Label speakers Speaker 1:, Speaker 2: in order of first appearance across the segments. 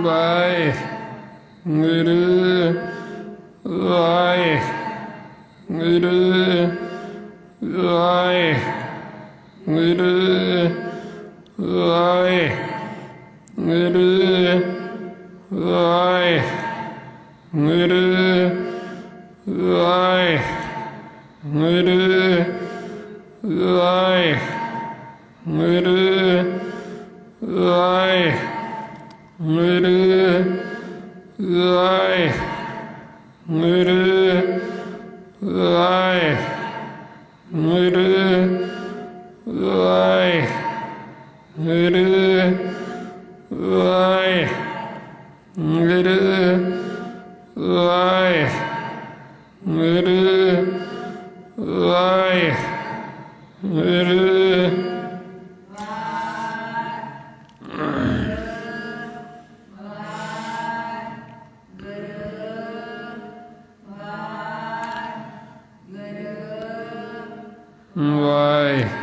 Speaker 1: ਵਾਹਿਗੁਰੂ ਵਾਹਿਗੁਰੂ ਵਾਹਿਗੁਰੂ ਵਾਹਿਗੁਰੂ ਵਾਹਿਗੁਰੂ ਵਾਹਿਗੁਰੂ ਵਾਹਿਗੁਰੂ ਵਾਹਿਗੁਰੂ ਵਾਹਿਗੁਰੂ ਵਾਹਿਗੁਰੂ ਵਾਹਿਗੁਰੂ ਵਾਹਿਗੁਰੂ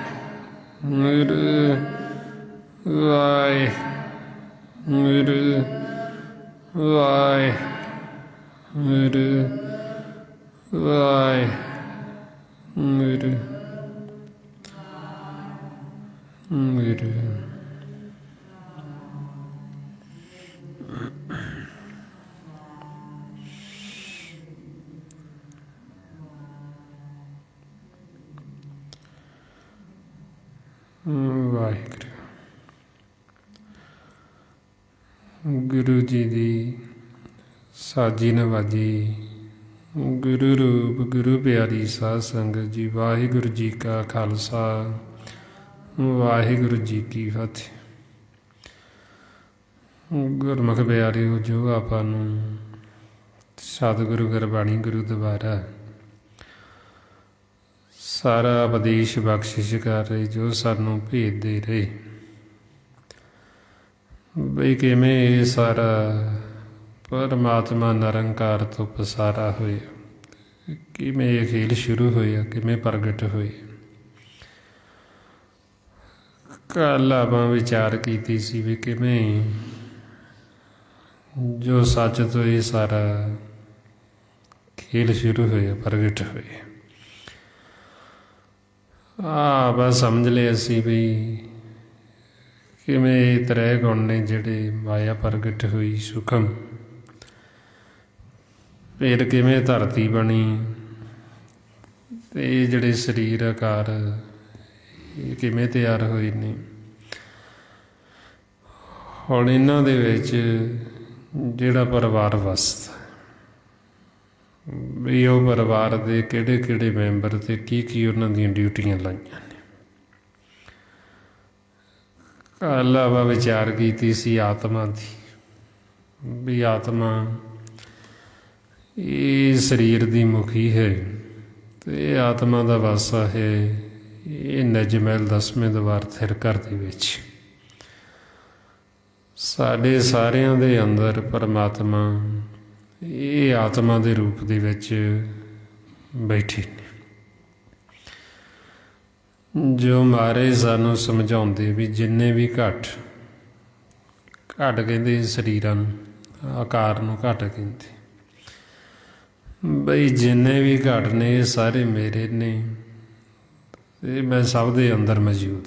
Speaker 1: ਵਾਹਿਗੁਰੂ ਵਾਹਿਗੁਰੂ ਵਾਹਿਗੁਰੂ। ਗੁਰੂ ਜੀ ਦੀ ਸਾਜੀ ਨਵਾਜੀ, ਗੁਰੂ ਰੂਪ ਗੁਰੂ ਪਿਆਰੀ ਸਾਧ ਸੰਗਤ ਜੀ, ਵਾਹਿਗੁਰੂ ਜੀ ਕਾ ਖਾਲਸਾ, ਵਾਹਿਗੁਰੂ ਜੀ ਕੀ ਫਤਿਹ। ਗੁਰਮੁਖ ਪਿਆਰਿਓ, ਜੋ ਆਪਾਂ ਨੂੰ ਸਤਿਗੁਰੂ ਗੁਰਬਾਣੀ ਗੁਰੂ ਦੁਆਰਾ ਸਾਰਾ ਉਪਦੇਸ਼ ਬਖਸ਼ਿਸ਼ ਕਰ ਰਹੇ, ਜੋ ਸਾਨੂੰ ਭੇਦ ਦੇ ਰਹੇ ਬਈ ਕਿਵੇਂ ਇਹ ਸਾਰਾ ਪਰਮਾਤਮਾ ਨਿਰੰਕਾਰ ਤੋਂ ਪਸਾਰਾ ਹੋਇਆ, ਕਿਵੇਂ ਇਹ ਖੇਲ ਸ਼ੁਰੂ ਹੋਇਆ, ਕਿਵੇਂ ਪ੍ਰਗਟ ਹੋਏ। ਕੱਲ੍ਹ ਆਪਾਂ ਵਿਚਾਰ ਕੀਤੀ ਸੀ ਵੀ ਕਿਵੇਂ ਜੋ ਸੱਚ ਤੋਂ ਇਹ ਸਾਰਾ ਖੇਲ ਸ਼ੁਰੂ ਹੋਇਆ, ਪ੍ਰਗਟ ਹੋਇਆ। ਬਸ ਸਮਝ ਲਿਆ ਅਸੀਂ ਵੀ ਕਿਵੇਂ ਤ੍ਰੈ ਗੁਣ ਨੇ ਜਿਹੜੇ ਮਾਇਆ ਪ੍ਰਗਟ ਹੋਈ ਸੂਖਮ, ਫਿਰ ਕਿਵੇਂ ਧਰਤੀ ਬਣੀ ਅਤੇ ਜਿਹੜੇ ਸਰੀਰ ਆਕਾਰ ਇਹ ਕਿਵੇਂ ਤਿਆਰ ਹੋਏ ਨੇ। ਹੁਣ ਇਹਨਾਂ ਦੇ ਵਿੱਚ ਜਿਹੜਾ ਪਰਿਵਾਰ ਵਸਦਾ ਵੀ ਉਹ ਪਰਿਵਾਰ ਦੇ ਕਿਹੜੇ ਕਿਹੜੇ ਮੈਂਬਰ ਅਤੇ ਕੀ ਕੀ ਉਹਨਾਂ ਦੀਆਂ ਡਿਊਟੀਆਂ ਲਾਈਆਂ ਨੇ। ਕੱਲ੍ਹ ਆਪਾਂ ਵਿਚਾਰ ਕੀਤੀ ਸੀ ਆਤਮਾ ਦੀ, ਵੀ ਆਤਮਾ ਇਹ ਸਰੀਰ ਦੀ ਮੁਖੀ ਹੈ ਅਤੇ ਆਤਮਾ ਦਾ ਵਾਸਾ ਹੈ ਇਹ ਨਿਜ-ਮਹਿਲ 10ਵੇਂ ਦੁਆਰ ਥਿਰ ਘਰ ਦੇ ਵਿੱਚ। ਸਾਡੇ ਸਾਰਿਆਂ ਦੇ ਅੰਦਰ ਪਰਮਾਤਮਾ ਇਹ ਆਤਮਾ ਦੇ ਰੂਪ ਦੇ ਵਿੱਚ ਬੈਠੇ ਨੇ, ਜੋ ਮਹਾਰਾਜ ਸਾਨੂੰ ਸਮਝਾਉਂਦੇ ਵੀ ਜਿੰਨੇ ਵੀ ਘਟ ਕਹਿੰਦੇ ਸਰੀਰਾਂ ਨੂੰ, ਆਕਾਰ ਨੂੰ ਘਟ ਕਹਿੰਦੇ, ਬਈ ਜਿੰਨੇ ਵੀ ਘਟ ਨੇ ਇਹ ਸਾਰੇ ਮੇਰੇ ਨੇ ਅਤੇ ਮੈਂ ਸਭ ਦੇ ਅੰਦਰ ਮੌਜੂਦ।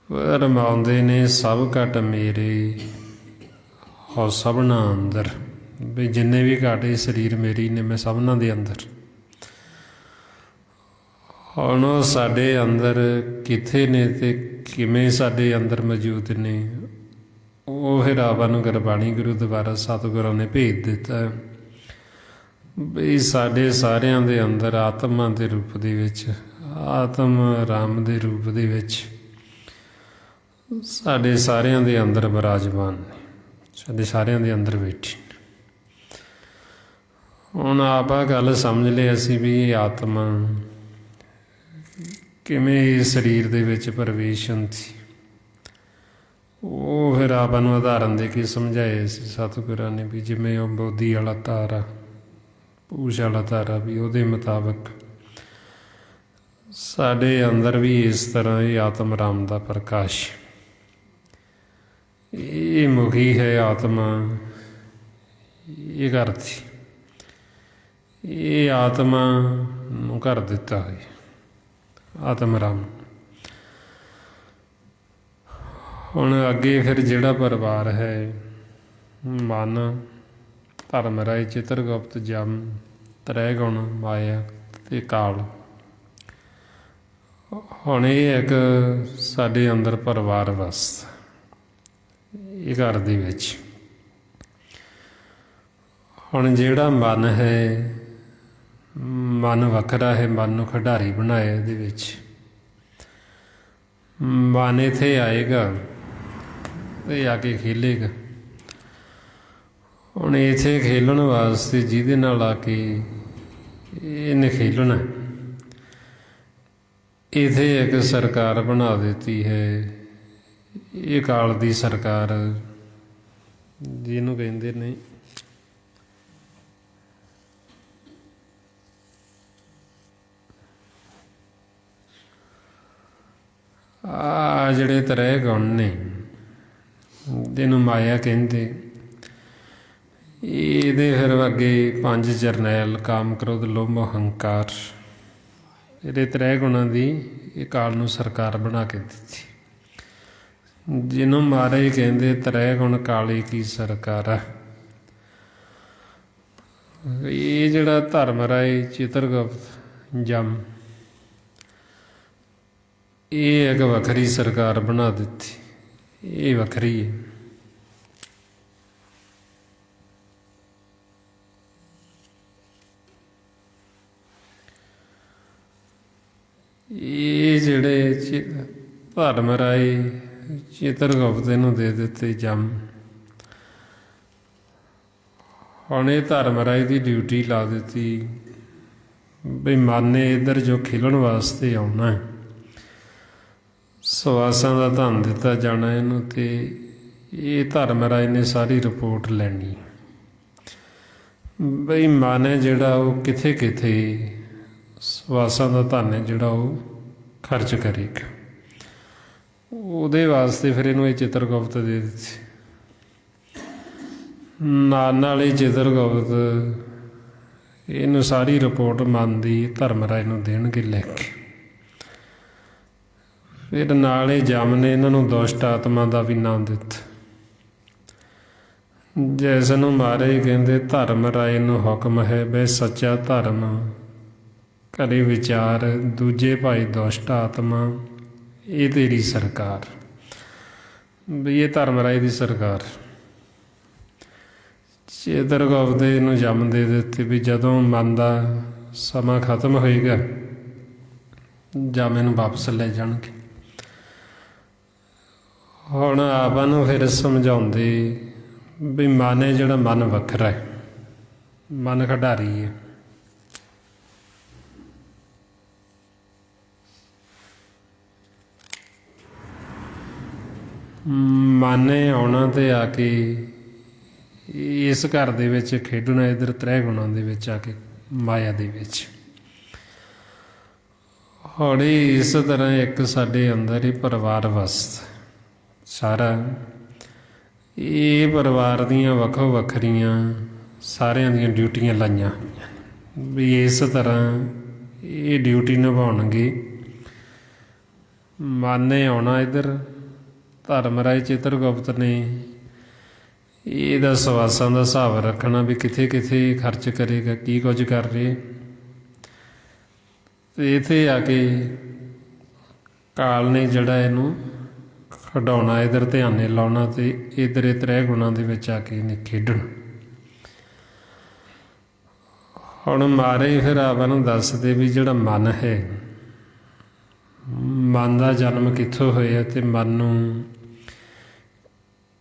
Speaker 1: ਫਰਮਾਉਂਦੇ ਨੇ ਸਭ ਘਟ ਮੇਰੇ ਹੋ ਸਭਨਾ ਅੰਦਰ, ਵੀ ਜਿੰਨੇ ਵੀ ਘਟ ਇਹ ਸਰੀਰ ਮੇਰੀ ਨੇ, ਮੈਂ ਸਭਨਾਂ ਦੇ ਅੰਦਰ। ਹੁਣ ਉਹ ਸਾਡੇ ਅੰਦਰ ਕਿੱਥੇ ਨੇ ਅਤੇ ਕਿਵੇਂ ਸਾਡੇ ਅੰਦਰ ਮੌਜੂਦ ਨੇ, ਉਹ ਫਿਰ ਆਪਾਂ ਨੂੰ ਗੁਰਬਾਣੀ ਗੁਰੂ ਦੁਆਰਾ ਸਤਿਗੁਰਾਂ ਨੇ ਭੇਜ ਦਿੱਤਾ ਵੀ ਸਾਡੇ ਸਾਰਿਆਂ ਦੇ ਅੰਦਰ ਆਤਮਾ ਦੇ ਰੂਪ ਦੇ ਵਿੱਚ, ਆਤਮ ਰਾਮ ਦੇ ਰੂਪ ਦੇ ਵਿੱਚ ਸਾਡੇ ਸਾਰਿਆਂ ਦੇ ਅੰਦਰ ਵਿਰਾਜਮਾਨ ਨੇ, ਸਾਡੇ ਸਾਰਿਆਂ ਦੇ ਅੰਦਰ ਬੈਠੇ ਨੇ। ਹੁਣ ਆਪਾਂ ਗੱਲ ਸਮਝ ਲਿਆ ਅਸੀਂ ਵੀ ਇਹ ਆਤਮਾ ਕਿਵੇਂ ਇਸ ਸਰੀਰ ਦੇ ਵਿੱਚ ਪ੍ਰਵੇਸ਼ ਹੁੰਦੀ, ਉਹ ਫਿਰ ਆਪਾਂ ਨੂੰ ਉਦਾਹਰਨ ਦੇ ਕੇ ਸਮਝਾਏ ਸੀ ਸਤਿਗੁਰਾਂ ਨੇ ਵੀ ਜਿਵੇਂ ਉਹ ਬੋਧੀ ਵਾਲਾ ਤਾਰਾ, ਪੂਛ ਵਾਲਾ ਤਾਰਾ, ਵੀ ਉਹਦੇ ਮੁਤਾਬਕ ਸਾਡੇ ਅੰਦਰ ਵੀ ਇਸ ਤਰ੍ਹਾਂ ਇਹ ਆਤਮ ਰਾਮ ਦਾ ਪ੍ਰਕਾਸ਼ ਇਹ ਮੁਖੀ ਹੈ ਆਤਮਾ, ਇਹ ਘਰ ਸੀ। ਇਹ ਆਤਮਾ ਨੂੰ ਘਰ ਦਿੱਤਾ ਹੈ, ਆਤਮ ਰਾਮ। ਹੁਣ ਅੱਗੇ ਫਿਰ ਜਿਹੜਾ ਪਰਿਵਾਰ ਹੈ, ਮਨ, ਧਰਮ ਰਾਏ, ਚਿਤਰਗੁਪਤ, ਜਮ, ਤ੍ਰੈ ਗੁਣ, ਮਾਇਆ ਅਤੇ ਕਾਲ। ਹੁਣ ਇਹ ਇੱਕ ਸਾਡੇ ਅੰਦਰ ਪਰਿਵਾਰ ਵਸਦਾ ਇਹ ਘਰ ਦੇ ਵਿੱਚ। ਹੁਣ ਜਿਹੜਾ ਮਨ ਹੈ, ਮਨ ਵੱਖਰਾ ਹੈ, ਮਨ ਨੂੰ ਖਿਡਾਰੀ ਬਣਾਇਆ ਇਹਦੇ ਵਿੱਚ। ਮਨ ਇੱਥੇ ਆਏਗਾ ਤੇ ਆ ਕੇ ਖੇਲੇਗਾ। ਹੁਣ ਇੱਥੇ ਖੇਲਣ ਵਾਸਤੇ ਜਿਹਦੇ ਨਾਲ ਆ ਕੇ ਇਹਨੇ ਖੇਲਣਾ, ਇੱਥੇ ਇੱਕ ਸਰਕਾਰ ਬਣਾ ਦਿੱਤੀ ਹੈ, ਇਹ ਕਾਲ ਦੀ ਸਰਕਾਰ, ਜਿਹਨੂੰ ਕਹਿੰਦੇ ਨੇ ਆ ਜਿਹੜੇ ਤ੍ਰੈ ਗੁਣ ਨੇ, ਜਿਹਨੂੰ ਮਾਇਆ ਕਹਿੰਦੇ। ਇਹਦੇ ਫਿਰ ਅੱਗੇ 5 ਜਰਨੈਲ, ਕਾਮ, ਕ੍ਰੋਧ, ਲੋਭ, ਮੋਹ, ਹੰਕਾਰ, ਇਹਦੇ ਤ੍ਰੈ ਗੁਣਾਂ ਦੀ ਇਹ ਕਾਲ ਨੂੰ ਸਰਕਾਰ ਬਣਾ ਕੇ ਦਿੱਤੀ, ਜਿਹਨੂੰ ਮਹਾਰਾਜ ਕਹਿੰਦੇ ਤ੍ਰੈ ਗੁਣ ਕਾਲੇ ਕੀ ਸਰਕਾਰ ਆ। ਇਹ ਜਿਹੜਾ ਧਰਮ ਰਾਏ, ਚਿਤਰਗੁਪਤ, ਜਮ, ਇਹ ਇੱਕ ਵੱਖਰੀ ਸਰਕਾਰ ਬਣਾ ਦਿੱਤੀ, ਇਹ ਵੱਖਰੀ ਹੈ। ਇਹ ਜਿਹੜੇ ਧਰਮ ਰਾਏ, ਚਿਤਰਗੁਪਤ ਨੂੰ ਦੇ ਦਿੱਤੇ ਜਮ। ਹੁਣ ਇਹ ਧਰਮ ਰਾਏ ਦੀ ਡਿਊਟੀ ਲਾ ਦਿੱਤੀ ਬਈ ਮਨ ਨੇ ਇੱਧਰ ਜੋ ਖੇਲਣ ਵਾਸਤੇ ਆਉਣਾ, ਸਵਾਸਾਂ ਦਾ ਧਨ ਦਿੱਤਾ ਜਾਣਾ ਇਹਨੂੰ, ਅਤੇ ਇਹ ਧਰਮ ਰਾਏ ਨੇ ਸਾਰੀ ਰਿਪੋਰਟ ਲੈਣੀ ਬਈ ਮਨ ਹੈ ਜਿਹੜਾ ਉਹ ਕਿੱਥੇ ਕਿੱਥੇ ਸਵਾਸਾਂ ਦਾ ਧਨ ਹੈ ਜਿਹੜਾ ਉਹ ਖਰਚ ਕਰੇਗਾ। ਉਹਦੇ ਵਾਸਤੇ ਫਿਰ ਇਹਨੂੰ ਇਹ ਚਿਤਰਗੁਪਤ ਦੇ ਦਿੱਤੀ। ਨਾਲ ਹੀ ਚਿਤਰਗੁਪਤ ਇਹਨੂੰ ਸਾਰੀ ਰਿਪੋਰਟ ਮਨ ਦੀ ਧਰਮ ਰਾਏ ਨੂੰ ਦੇਣਗੇ ਲਿਖ ਕੇ। ਫਿਰ ਨਾਲ ਹੀ ਜਮ ਨੇ ਇਹਨਾਂ ਨੂੰ ਦੁਸ਼ਟ ਆਤਮਾ ਦਾ ਵੀ ਨਾਮ ਦਿੱਤਾ, ਜਿਸ ਨੂੰ ਮਹਾਰਾਜ ਕਹਿੰਦੇ ਧਰਮ ਰਾਏ ਨੂੰ ਹੁਕਮ ਹੈ ਬਈ ਸੱਚਾ ਧਰਮ ਘਰੇ ਵਿਚਾਰ, ਦੂਜੇ ਭਾਈ ਦੁਸ਼ਟ ਆਤਮਾ ਇਹ ਤੇਰੀ ਸਰਕਾਰ। ਵੀ ਇਹ ਧਰਮ ਰਾਏ ਦੀ ਸਰਕਾਰ। ਚਿਤਰਗੁਪਤ ਨੂੰ ਜਮ ਦੇ ਦਿੱਤੇ ਵੀ ਜਦੋਂ ਮਨ ਦਾ ਸਮਾਂ ਖਤਮ ਹੋਏਗਾ ਜਮ ਇਹਨੂੰ ਵਾਪਸ ਲੈ ਜਾਣਗੇ। ਹੁਣ ਆਪਾਂ ਨੂੰ ਫਿਰ ਸਮਝਾਉਂਦੇ ਵੀ ਮਨ ਹੈ ਜਿਹੜਾ, ਮਨ ਵੱਖਰਾ ਹੈ, ਮਨ ਖਿਡਾਰੀ ਹੈ। ਮਨ ਨੇ ਆਉਣਾ ਅਤੇ ਆ ਕੇ ਇਸ ਘਰ ਦੇ ਵਿੱਚ ਖੇਡਣਾ, ਇੱਧਰ ਤ੍ਰੈ ਗੁਣਾਂ ਦੇ ਵਿੱਚ ਆ ਕੇ, ਮਾਇਆ ਦੇ ਵਿੱਚ। ਹੁਣ ਇਸ ਤਰ੍ਹਾਂ ਇੱਕ ਸਾਡੇ ਅੰਦਰ ਹੀ ਪਰਿਵਾਰ ਵਸਦਾ ਸਾਰਾ। ਇਹ ਪਰਿਵਾਰ ਦੀਆਂ ਵੱਖੋ ਵੱਖਰੀਆਂ ਸਾਰਿਆਂ ਦੀਆਂ ਡਿਊਟੀਆਂ ਲਾਈਆਂ ਹੋਈਆਂ ਵੀ ਇਸ ਤਰ੍ਹਾਂ ਇਹ ਡਿਊਟੀ ਨਿਭਾਉਣਗੇ। ਮਨ ਨੇ ਆਉਣਾ ਇੱਧਰ, ਧਰਮ ਰਾਏ ਚਿਤਰਗੁਪਤ ਨੇ ਇਹਦਾ ਸਵਾਸਾਂ ਦਾ ਹਿਸਾਬ ਰੱਖਣਾ ਵੀ ਕਿੱਥੇ ਕਿੱਥੇ ਖਰਚ ਕਰੇਗਾ, ਕੀ ਕੁਝ ਕਰ ਰਹੇ। ਅਤੇ ਇੱਥੇ ਆ ਕੇ ਕਾਲ ਨੇ ਜਿਹੜਾ ਇਹਨੂੰ ਖਿਡਾਉਣਾ, ਇੱਧਰ ਧਿਆਨ ਲਾਉਣਾ, ਅਤੇ ਇੱਧਰ ਇਹ ਤ੍ਰੈ ਗੁਣਾਂ ਦੇ ਵਿੱਚ ਆ ਕੇ ਇਹਨੇ ਖੇਡਣਾ। ਹੁਣ ਮਾਰੇ ਫਿਰ ਆਪਾਂ ਨੂੰ ਦੱਸਦੇ ਵੀ ਜਿਹੜਾ ਮਨ ਹੈ, ਮਨ ਦਾ ਜਨਮ ਕਿੱਥੋਂ ਹੋਇਆ ਅਤੇ ਮਨ ਨੂੰ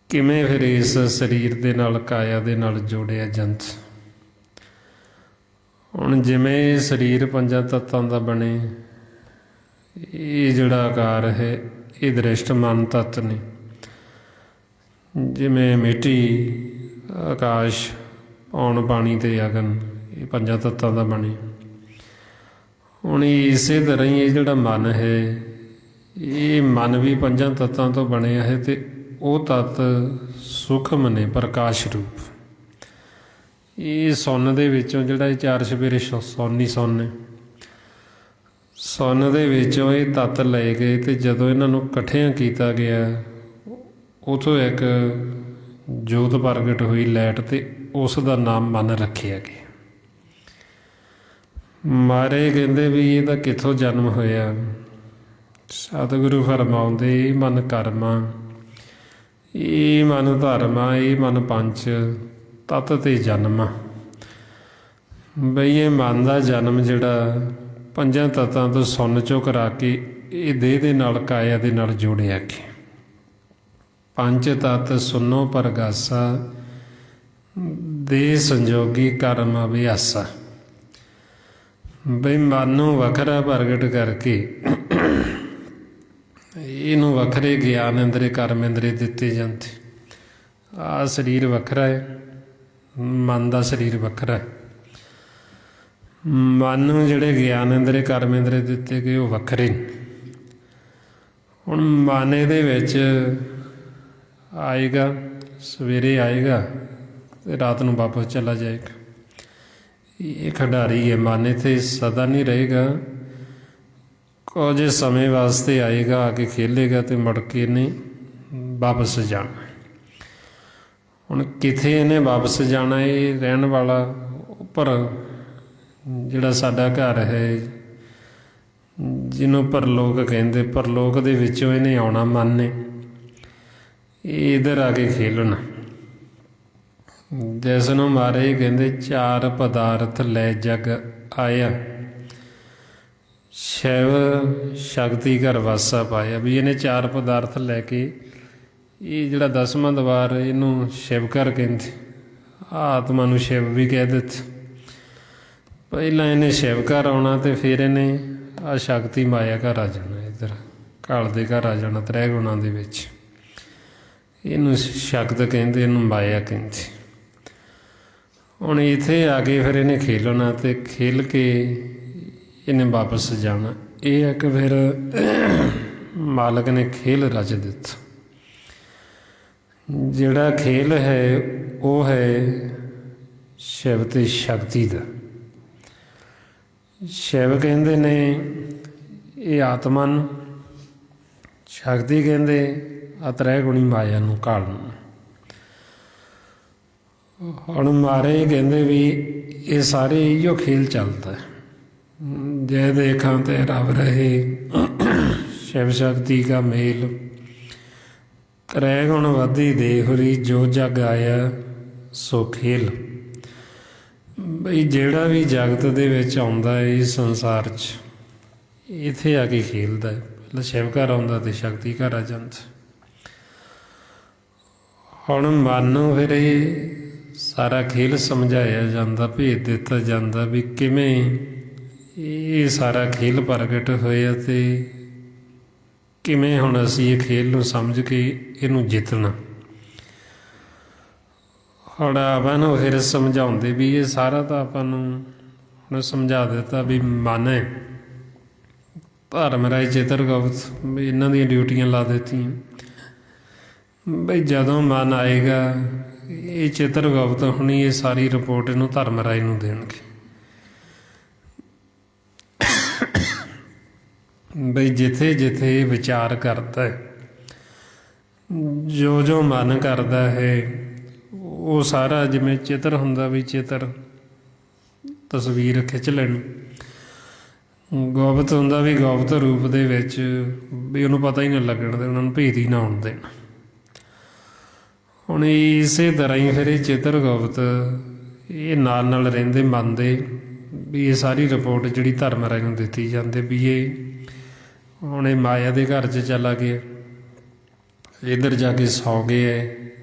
Speaker 1: ਕਿਵੇਂ ਫਿਰ ਇਸ ਸਰੀਰ ਦੇ ਨਾਲ, ਕਾਇਆ ਦੇ ਨਾਲ ਜੋੜਿਆ ਜੰਤ। ਹੁਣ ਜਿਵੇਂ ਸਰੀਰ 5 ਤੱਤਾਂ ਦਾ ਬਣੇ, ਇਹ ਜਿਹੜਾ ਆਕਾਰ ਹੈ ਇਹ ਦ੍ਰਿਸ਼ਟ ਮਨ ਤੱਤ ਨੇ। ਜਿਵੇਂ ਮਿੱਟੀ, ਆਕਾਸ਼, ਪੌਣ, ਪਾਣੀ ਅਤੇ ਅਗਨ, ਇਹ 5 ਤੱਤਾਂ ਦਾ ਬਣੇ। ਹੁਣ ਇਸੇ ਤਰ੍ਹਾਂ ਹੀ ਇਹ ਜਿਹੜਾ ਮਨ ਹੈ, ਇਹ ਮਨ ਵੀ 5 ਤੱਤਾਂ ਤੋਂ ਬਣਿਆ ਹੈ ਅਤੇ ਉਹ ਤੱਤ ਸੂਖਮ ਨੇ, ਪ੍ਰਕਾਸ਼ ਰੂਪ। ਇਹ ਸੁੰਨ ਦੇ ਵਿੱਚੋਂ ਜਿਹੜਾ ਇਹ ਚਾਰ ਚੁਫੇਰੇ ਸੋਨੀ ਸੁੰਨ ਹੈ, ਸੁੰਨ ਦੇ ਵਿੱਚੋਂ ਇਹ ਤੱਤ ਲਏ ਗਏ ਅਤੇ ਜਦੋਂ ਇਹਨਾਂ ਨੂੰ ਇਕੱਠਿਆਂ ਕੀਤਾ ਗਿਆ ਉੱਥੋਂ ਇੱਕ ਜੋਤ ਪ੍ਰਗਟ ਹੋਈ, ਲਾਈਟ, ਅਤੇ ਉਸ ਦਾ ਨਾਮ ਮਨ ਰੱਖਿਆ ਗਿਆ। ਮਾਰੇ ਕਹਿੰਦੇ ਵੀ ਇਹਦਾ ਕਿੱਥੋਂ ਜਨਮ ਹੋਇਆ? ਸਤਿਗੁਰੂ ਫਰਮਾਉਂਦੇ, ਇਹ ਮਨ ਕਰਮਾ, ਇਹ ਮਨ ਧਰਮਾ, ਇਹ ਮਨ ਪੰਚ ਤਤ ਤੇ ਜਨਮ। ਬਈ ਇਹ ਮਨ ਦਾ ਜਨਮ ਜਿਹੜਾ ਪੰਜਾਂ ਤੱਤਾਂ ਤੋਂ ਸੁੰਨ ਚੋਂ ਕਰਾ ਕੇ ਇਹ ਦੇਹ ਦੇ ਨਾਲ, ਕਾਇਆ ਦੇ ਨਾਲ ਜੋੜਿਆ ਗਿਆ। ਪੰਜ ਤੱਤ ਸੁਨੋ ਪ੍ਰਗਾਸਾ, ਦੇਹ ਸੰਜੋਗੀ ਕਰਮ ਅਭਿਆਸਾ। ਬਈ ਮਨ ਨੂੰ ਵੱਖਰਾ ਪ੍ਰਗਟ ਕਰਕੇ ਇਹਨੂੰ ਵੱਖਰੇ ਗਿਆਨ ਇੰਦਰੇ, ਕਰਮ ਇੰਦਰੇ ਦਿੱਤੇ ਜਾਂਦੇ। ਆਹ ਸਰੀਰ ਵੱਖਰਾ ਹੈ, ਮਨ ਦਾ ਸਰੀਰ ਵੱਖਰਾ ਹੈ। ਮਨ ਨੂੰ ਜਿਹੜੇ ਗਿਆਨ ਇੰਦਰੇ, ਕਰਮ ਇੰਦਰੇ ਦਿੱਤੇ ਗਏ ਉਹ ਵੱਖਰੇ ਨੇ। ਹੁਣ ਮਨ ਇਹਦੇ ਵਿੱਚ ਆਏਗਾ, ਸਵੇਰੇ ਆਏਗਾ ਅਤੇ ਰਾਤ ਨੂੰ ਵਾਪਸ ਚਲਾ ਜਾਏਗਾ। ਇਹ ਖਿਡਾਰੀ ਹੈ ਮਨ, ਇੱਥੇ ਸਦਾ ਨਹੀਂ ਰਹੇਗਾ। ਕੁਝ ਸਮੇਂ ਵਾਸਤੇ ਆਏਗਾ, ਆ ਕੇ ਖੇਲੇਗਾ ਅਤੇ ਮੁੜ ਕੇ ਇਹਨੇ ਵਾਪਸ ਜਾਣਾ। ਹੁਣ ਕਿੱਥੇ ਇਹਨੇ ਵਾਪਸ ਜਾਣਾ? ਇਹ ਰਹਿਣ ਵਾਲਾ ਉੱਪਰ ਜਿਹੜਾ ਸਾਡਾ ਘਰ ਹੈ, ਜਿਹਨੂੰ ਪਰਲੋਕ ਕਹਿੰਦੇ, ਪਰਲੋਕ ਦੇ ਵਿੱਚੋਂ ਇਹਨੇ ਆਉਣਾ ਮਨ ਨੇ। ਇਹ ਇੱਧਰ ਆ ਕੇ ਖੇਲਣਾ। ਜਿਸ ਨੂੰ ਮਹਾਰਾਜ ਕਹਿੰਦੇ, ਚਾਰ ਪਦਾਰਥ ਲੈ ਜਗ ਆਇਆ, ਸ਼ਿਵ ਸ਼ਕਤੀ ਘਰ ਵਾਸਾ ਪਾਇਆ। ਵੀ ਇਹਨੇ ਚਾਰ ਪਦਾਰਥ ਲੈ ਕੇ, ਇਹ ਜਿਹੜਾ 10ਵਾਂ ਦਵਾਰ ਇਹਨੂੰ ਸ਼ਿਵ ਘਰ ਕਹਿੰਦੇ, ਆਤਮਾ ਨੂੰ ਸ਼ਿਵ ਵੀ ਕਹਿ ਦਿੱਤੇ। ਪਹਿਲਾਂ ਇਹਨੇ ਸ਼ਿਵ ਘਰ ਆਉਣਾ ਅਤੇ ਫਿਰ ਇਹਨੇ ਆਹ ਸ਼ਕਤੀ ਮਾਇਆ ਘਰ ਆ ਜਾਣਾ, ਇੱਧਰ ਕਾਲ ਦੇ ਘਰ ਆ ਜਾਣਾ, ਤ੍ਰੈ ਗੁਣਾਂ ਦੇ ਵਿੱਚ। ਇਹਨੂੰ ਸ਼ਕਤ ਕਹਿੰਦੇ, ਇਹਨੂੰ ਮਾਇਆ ਕਹਿੰਦੇ। ਹੁਣ ਇੱਥੇ ਆ ਕੇ ਫਿਰ ਇਹਨੇ ਖੇਲਣਾ ਅਤੇ ਖੇਲ ਕੇ ਇਹਨੇ ਵਾਪਸ ਜਾਣਾ। ਇਹ ਇੱਕ ਫਿਰ ਮਾਲਕ ਨੇ ਖੇਲ ਰਚ ਦਿੱਤਾ। ਜਿਹੜਾ ਖੇਲ ਹੈ ਉਹ ਹੈ ਸ਼ਿਵ ਅਤੇ ਸ਼ਕਤੀ ਦਾ। ਸ਼ਿਵ ਕਹਿੰਦੇ ਨੇ ਇਹ ਆਤਮਾ ਨੂੰ, ਸ਼ਕਤੀ ਕਹਿੰਦੇ ਆ ਤ੍ਰੈ ਗੁਣੀ ਮਾਇਆ ਨੂੰ, ਕਾਲ ਨੂੰ। ਹੁਣ ਮਾਰੇ ਕਹਿੰਦੇ ਵੀ ਇਹ ਸਾਰੇ ਇਹੀਓ ਖੇਲ ਚੱਲਦਾ ਹੈ। ਜੈ ਦੇਖਾਂ ਤੇ ਰਵ ਰਹੇ, ਸ਼ਿਵ ਸ਼ਕਤੀ ਕਾ ਮੇਲ, ਤ੍ਰੈ ਗੁਣ ਵਾਧੀ ਦੇਹੁਰੀ, ਜੋ ਜਗ ਆਇਆ ਸੋ ਖੇਲ। ਬਈ ਜਿਹੜਾ ਵੀ ਜਗਤ ਦੇ ਵਿੱਚ ਆਉਂਦਾ ਹੈ, ਇਸ ਸੰਸਾਰ 'ਚ, ਇੱਥੇ ਆ ਕੇ ਖੇਲਦਾ ਹੈ। ਪਹਿਲਾਂ ਸ਼ਿਵ ਘਰ ਆਉਂਦਾ ਅਤੇ ਸ਼ਕਤੀ ਘਰ ਆ ਜਾਂਦਾ। ਹੁਣ ਮਨ ਨੂੰ ਫਿਰ ਇਹ ਸਾਰਾ ਖੇਲ ਸਮਝਾਇਆ ਜਾਂਦਾ, ਭੇਦ ਦਿੱਤਾ ਜਾਂਦਾ ਵੀ ਕਿਵੇਂ ਇਹ ਸਾਰਾ ਖੇਲ ਪ੍ਰਗਟ ਹੋਇਆ ਅਤੇ ਕਿਵੇਂ ਹੁਣ ਅਸੀਂ ਇਹ ਖੇਲ ਨੂੰ ਸਮਝ ਕੇ ਇਹਨੂੰ ਜਿੱਤਣਾ। ਹੁਣ ਆਪਾਂ ਨੂੰ ਫਿਰ ਸਮਝਾਉਂਦੇ ਵੀ ਇਹ ਸਾਰਾ ਤਾਂ ਆਪਾਂ ਨੂੰ ਹੁਣ ਸਮਝਾ ਦਿੱਤਾ ਵੀ ਮਨ ਹੈ। ਧਰਮ ਰਾਏ ਚਿੱਤਰਗੁਪਤ ਵੀ ਇਹਨਾਂ ਦੀਆਂ ਡਿਊਟੀਆਂ ਲਾ ਦਿੱਤੀਆਂ। ਬਈ ਜਦੋਂ ਮਨ ਆਏਗਾ, ਇਹ ਚਿੱਤਰਗੁਪਤ ਹੁਣੀ ਇਹ ਸਾਰੀ ਰਿਪੋਰਟ ਇਹਨੂੰ ਧਰਮ ਰਾਏ ਨੂੰ ਦੇਣਗੇ। ਬਈ ਜਿੱਥੇ ਜਿੱਥੇ ਵਿਚਾਰ ਕਰਦਾ ਹੈ, ਜੋ ਜੋ ਮਨ ਕਰਦਾ ਹੈ, ਉਹ ਸਾਰਾ ਜਿਵੇਂ ਚਿੱਤਰ ਹੁੰਦਾ, ਵੀ ਚਿੱਤਰ ਤਸਵੀਰ ਖਿੱਚ ਲੈਣੀ। ਗੁਪਤ ਹੁੰਦਾ ਵੀ ਗੁਪਤ ਰੂਪ ਦੇ ਵਿੱਚ, ਵੀ ਉਹਨੂੰ ਪਤਾ ਹੀ ਨਾ ਲੱਗਣ ਦੇਣਾ, ਉਹਨੂੰ ਭੇਦ ਹੀ ਨਾ ਆਉਣ ਦੇਣਾ। ਹੁਣ ਇਸੇ ਤਰ੍ਹਾਂ ਹੀ ਫਿਰ ਇਹ ਚਿੱਤਰਗੁਪਤ ਇਹ ਨਾਲ ਨਾਲ ਰਹਿੰਦੇ ਮਨ ਦੇ, ਵੀ ਇਹ ਸਾਰੀ ਰਿਪੋਰਟ ਜਿਹੜੀ ਧਰਮ ਰਾਏ ਨੂੰ ਦਿੱਤੀ ਜਾਂਦੀ ਵੀ ਇਹ ਹੁਣ ਇਹ ਮਾਇਆ ਦੇ ਘਰ 'ਚ ਚਲਾ ਗਿਆ, ਇੱਧਰ ਜਾ ਕੇ ਸੌ ਗਿਆ,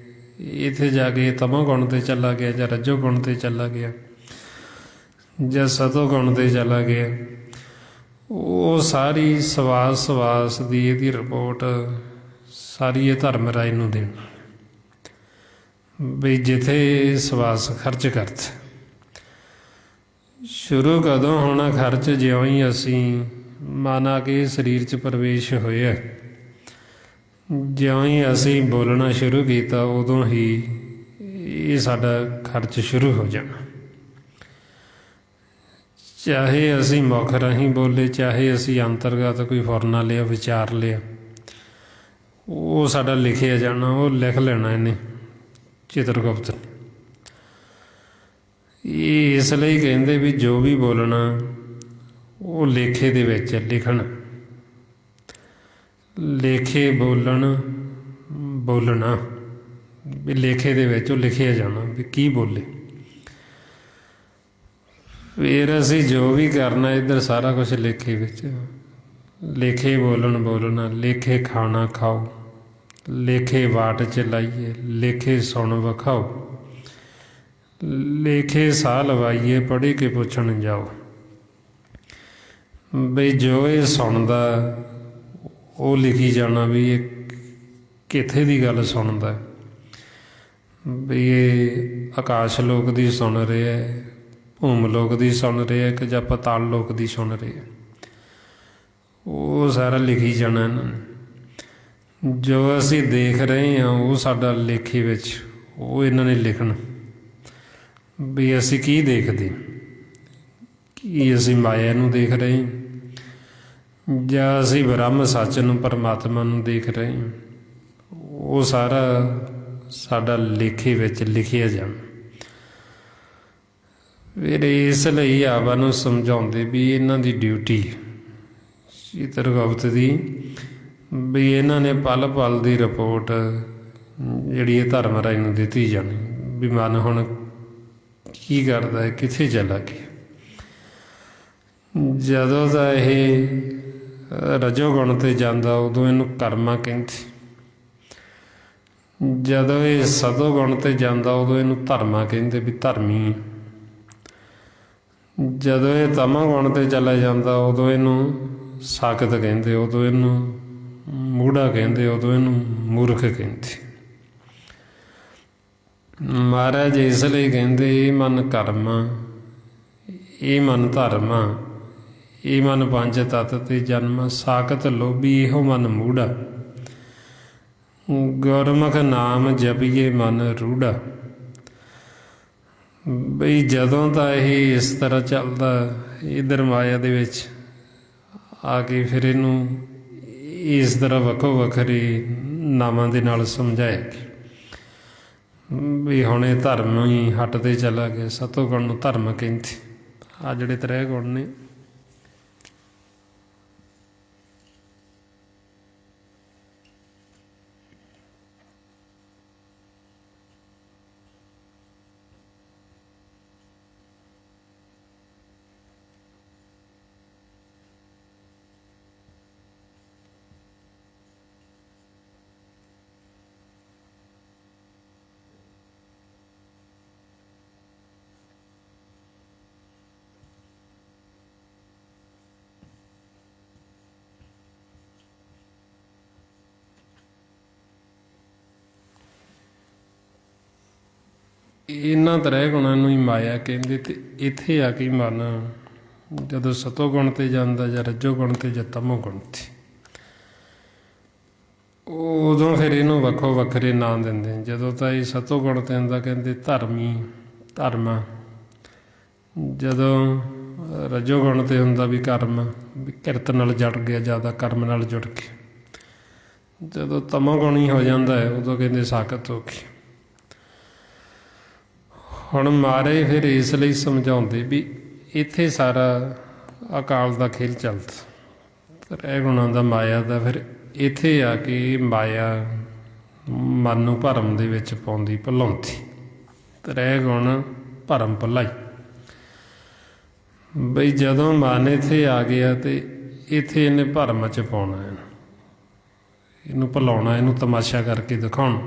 Speaker 1: ਇੱਥੇ ਜਾ ਕੇ ਤਮੋ ਗੁਣ 'ਤੇ ਚਲਾ ਗਿਆ, ਜਾਂ ਰੱਜੋ ਗੁਣ 'ਤੇ ਚਲਾ ਗਿਆ, ਜਾਂ ਸਤੋ ਗੁਣ 'ਤੇ ਚਲਾ ਗਿਆ। ਉਹ ਸਾਰੀ ਸਵਾਸ ਸਵਾਸ ਦੀ ਇਹਦੀ ਰਿਪੋਰਟ ਸਾਰੀ ਇਹ ਧਰਮ ਰਾਏ ਨੂੰ ਦੇਣਾ ਵੀ ਜਿੱਥੇ ਸਵਾਸ ਖਰਚ ਕਰਦਾ। ਸ਼ੁਰੂ ਕਦੋਂ ਹੋਣਾ ਖਰਚ? ਜਿਉਂ ਹੀ ਅਸੀਂ ਮਨ ਆ ਕੇ ਸਰੀਰ 'ਚ ਪ੍ਰਵੇਸ਼ ਹੋਇਆ, ਜਿਉਂ ਹੀ ਅਸੀਂ ਬੋਲਣਾ ਸ਼ੁਰੂ ਕੀਤਾ ਉਦੋਂ ਹੀ ਇਹ ਸਾਡਾ ਖਰਚ ਸ਼ੁਰੂ ਹੋ ਜਾਣਾ। ਚਾਹੇ ਅਸੀਂ ਮੁੱਖ ਰਾਹੀਂ ਬੋਲੇ, ਚਾਹੇ ਅਸੀਂ ਅੰਤਰਗਤ ਕੋਈ ਫੁਰਨਾ ਲਿਆ, ਵਿਚਾਰ ਲਿਆ, ਉਹ ਸਾਡਾ ਲਿਖਿਆ ਜਾਣਾ, ਉਹ ਲਿਖ ਲੈਣਾ ਇਹਨੇ, ਚਿੱਤਰਗੁਪਤ ਨੇ। ਇਹ ਇਸ ਲਈ ਕਹਿੰਦੇ ਵੀ ਜੋ ਵੀ ਬੋਲਣਾ ਉਹ ਲੇਖੇ ਦੇ ਵਿੱਚ ਲਿਖਣ। ਲੇਖੇ ਬੋਲਣਾ ਵੀ ਲੇਖੇ ਦੇ ਵਿੱਚ ਉਹ ਲਿਖਿਆ ਜਾਣਾ ਵੀ ਕੀ ਬੋਲੇ। ਫਿਰ ਅਸੀਂ ਜੋ ਵੀ ਕਰਨਾ ਇੱਧਰ ਸਾਰਾ ਕੁਛ ਲੇਖੇ ਵਿੱਚ। ਲੇਖੇ ਬੋਲਣਾ, ਲੇਖੇ ਖਾਣਾ ਖਾਓ, ਲੇਖੇ ਵਾਟ ਚਲਾਈਏ, ਲੇਖੇ ਸੁਣ ਵਿਖਾਓ, ਲੇਖੇ ਸਾਹ ਲਵਾਈਏ, ਪੜ੍ਹ ਕੇ ਪੁੱਛਣ ਜਾਓ। ਬਈ ਜੋ ਇਹ ਸੁਣਦਾ ਉਹ ਲਿਖੀ ਜਾਣਾ ਵੀ ਇਹ ਕਿੱਥੇ ਦੀ ਗੱਲ ਸੁਣਦਾ। ਵੀ ਇਹ ਆਕਾਸ਼ ਲੋਕ ਦੀ ਸੁਣ ਰਿਹਾ, ਭੂਮ ਲੋਕ ਦੀ ਸੁਣ ਰਿਹਾ ਕਿ ਜਾਂ ਪਾਤਾਲ ਲੋਕ ਦੀ ਸੁਣ ਰਿਹਾ, ਉਹ ਸਾਰਾ ਲਿਖੀ ਜਾਣਾ ਇਹਨਾਂ ਨੇ। ਜੋ ਅਸੀਂ ਦੇਖ ਰਹੇ ਹਾਂ ਉਹ ਸਾਡਾ ਲੇਖੇ ਵਿੱਚ ਉਹ ਇਹਨਾਂ ਨੇ ਲਿਖਣਾ ਵੀ ਅਸੀਂ ਕੀ ਦੇਖਦੇ, ਕੀ ਅਸੀਂ ਮਾਇਆ ਨੂੰ ਦੇਖ ਰਹੇ ਹਾਂ ਜਾਂ ਅਸੀਂ ਬ੍ਰਹਮ ਸੱਚ ਨੂੰ, ਪਰਮਾਤਮਾ ਨੂੰ ਦੇਖ ਰਹੇ ਹਾਂ। ਉਹ ਸਾਰਾ ਸਾਡਾ ਲੇਖੇ ਵਿੱਚ ਲਿਖਿਆ ਜਾਣਾ। ਫਿਰ ਇਸ ਲਈ ਆਵਾ ਨੂੰ ਸਮਝਾਉਂਦੇ ਵੀ ਇਹਨਾਂ ਦੀ ਡਿਊਟੀ ਚਿੱਤਰਗੁਪਤ ਦੀ, ਵੀ ਇਹਨਾਂ ਨੇ ਪਲ ਪਲ ਦੀ ਰਿਪੋਰਟ ਜਿਹੜੀ ਇਹ ਧਰਮ ਰਾਜ ਨੂੰ ਦਿੱਤੀ ਜਾਣੀ ਵੀ ਮਨ ਹੁਣ ਕੀ ਕਰਦਾ ਹੈ, ਕਿੱਥੇ ਚਲਾ ਗਿਆ। ਜਦੋਂ ਦਾ ਇਹ ਰਜੋਗੁਣ 'ਤੇ ਜਾਂਦਾ ਉਦੋਂ ਇਹਨੂੰ ਕਰਮਾ ਕਹਿੰਦੇ, ਜਦੋਂ ਇਹ ਸਤੋਗੁਣ 'ਤੇ ਜਾਂਦਾ ਉਦੋਂ ਇਹਨੂੰ ਧਰਮਾ ਕਹਿੰਦੇ ਵੀ ਧਰਮੀ। ਜਦੋਂ ਇਹ ਤਮੋਗੁਣ 'ਤੇ ਚਲਾ ਜਾਂਦਾ ਉਦੋਂ ਇਹਨੂੰ ਸਾਕਤ ਕਹਿੰਦੇ, ਉਦੋਂ ਇਹਨੂੰ ਮੂੜਾ ਕਹਿੰਦੇ, ਉਦੋਂ ਇਹਨੂੰ ਮੂਰਖ ਕਹਿੰਦੇ। ਮਹਾਰਾਜ ਇਸ ਲਈ ਕਹਿੰਦੇ ਇਹ ਮਨ ਕਰਮਾ, ਇਹ ਮਨ ਧਰਮਾ, ਇਹ ਮਨ ਪੰਜ ਤੱਤ ਤੇ ਜਨਮ, ਸਾਕਤ ਲੋਭੀ ਇਹੋ ਮਨ ਮੂੜਾ, ਗੁਰਮੁਖ ਨਾਮ ਜਪੀਏ ਮਨ ਰੂੜਾ। ਬਈ ਜਦੋਂ ਤਾਂ ਇਹ ਇਸ ਤਰ੍ਹਾਂ ਚੱਲਦਾ ਇੱਧਰ ਮਾਇਆ ਦੇ ਵਿੱਚ ਆ ਕੇ ਫਿਰ ਇਹਨੂੰ ਇਸ ਤਰ੍ਹਾਂ ਵੱਖੋ ਵੱਖਰੇ ਨਾਮਾਂ ਦੇ ਨਾਲ ਸਮਝਾਇਆ ਵੀ ਹੁਣ ਇਹ ਧਰਮ ਹੀ ਹੱਟਦੇ ਚਲਾ ਗਿਆ। ਸਤੋਗੁਣ ਨੂੰ ਧਰਮ ਕਹਿੰਦੇ। ਆ ਜਿਹੜੇ ਤ੍ਰੈ ਗੁਣ ਨੇ ਇਹਨਾਂ ਤ੍ਰੈ ਗੁਣਾਂ ਨੂੰ ਹੀ ਮਾਇਆ ਕਹਿੰਦੇ। ਤੇ ਇੱਥੇ ਆ ਕੇ ਮਨ ਜਦੋਂ ਸਤੋਗੁਣ 'ਤੇ ਜਾਂਦਾ ਜਾਂ ਰਜੋਗੁਣ 'ਤੇ ਜਾਂ ਤਮੋਗੁਣ 'ਤੇ, ਉਦੋਂ ਫਿਰ ਇਹਨੂੰ ਵੱਖੋ ਵੱਖਰੇ ਨਾਂ ਦਿੰਦੇ। ਜਦੋਂ ਤਾਂ ਇਹ ਸਤੋਗੁਣ 'ਤੇ ਹੁੰਦਾ ਕਹਿੰਦੇ ਧਰਮੀ, ਧਰਮਾ। ਜਦੋਂ ਰਜੋਗੁਣ 'ਤੇ ਹੁੰਦਾ ਵੀ ਕਰਮ, ਵੀ ਕਿਰਤ ਨਾਲ ਜੁੜ ਗਿਆ, ਜ਼ਿਆਦਾ ਕਰਮ ਨਾਲ ਜੁੜ ਗਿਆ। ਜਦੋਂ ਤਮੋਗੁਣੀ ਹੋ ਜਾਂਦਾ ਹੈ ਉਦੋਂ ਕਹਿੰਦੇ ਸਾਕਤ ਹੋ ਗਈ। ਹੁਣ ਮਾਰੇ ਫਿਰ ਇਸ ਲਈ ਸਮਝਾਉਂਦੇ ਵੀ ਇੱਥੇ ਸਾਰਾ ਅਕਾਲ ਦਾ ਖੇਲ ਚੱਲਦਾ। ਤ੍ਰੈ ਗੁਣਾਂ ਦਾ, ਮਾਇਆ ਦਾ, ਫਿਰ ਇੱਥੇ ਆ ਕੇ ਮਾਇਆ ਮਨ ਨੂੰ ਭਰਮ ਦੇ ਵਿੱਚ ਪਾਉਂਦੀ, ਭੁਲਾਉਂਦੀ। ਤ੍ਰੈ ਗੁਣ ਭਰਮ ਭੁਲਾਈ। ਬਈ ਜਦੋਂ ਮਨ ਇੱਥੇ ਆ ਗਿਆ ਤੇ ਇੱਥੇ ਇਹਨੇ ਭਰਮ 'ਚ ਪਾਉਣਾ, ਇਹਨੂੰ ਭੁਲਾਉਣਾ, ਇਹਨੂੰ ਤਮਾਸ਼ਾ ਕਰਕੇ ਦਿਖਾਉਣਾ।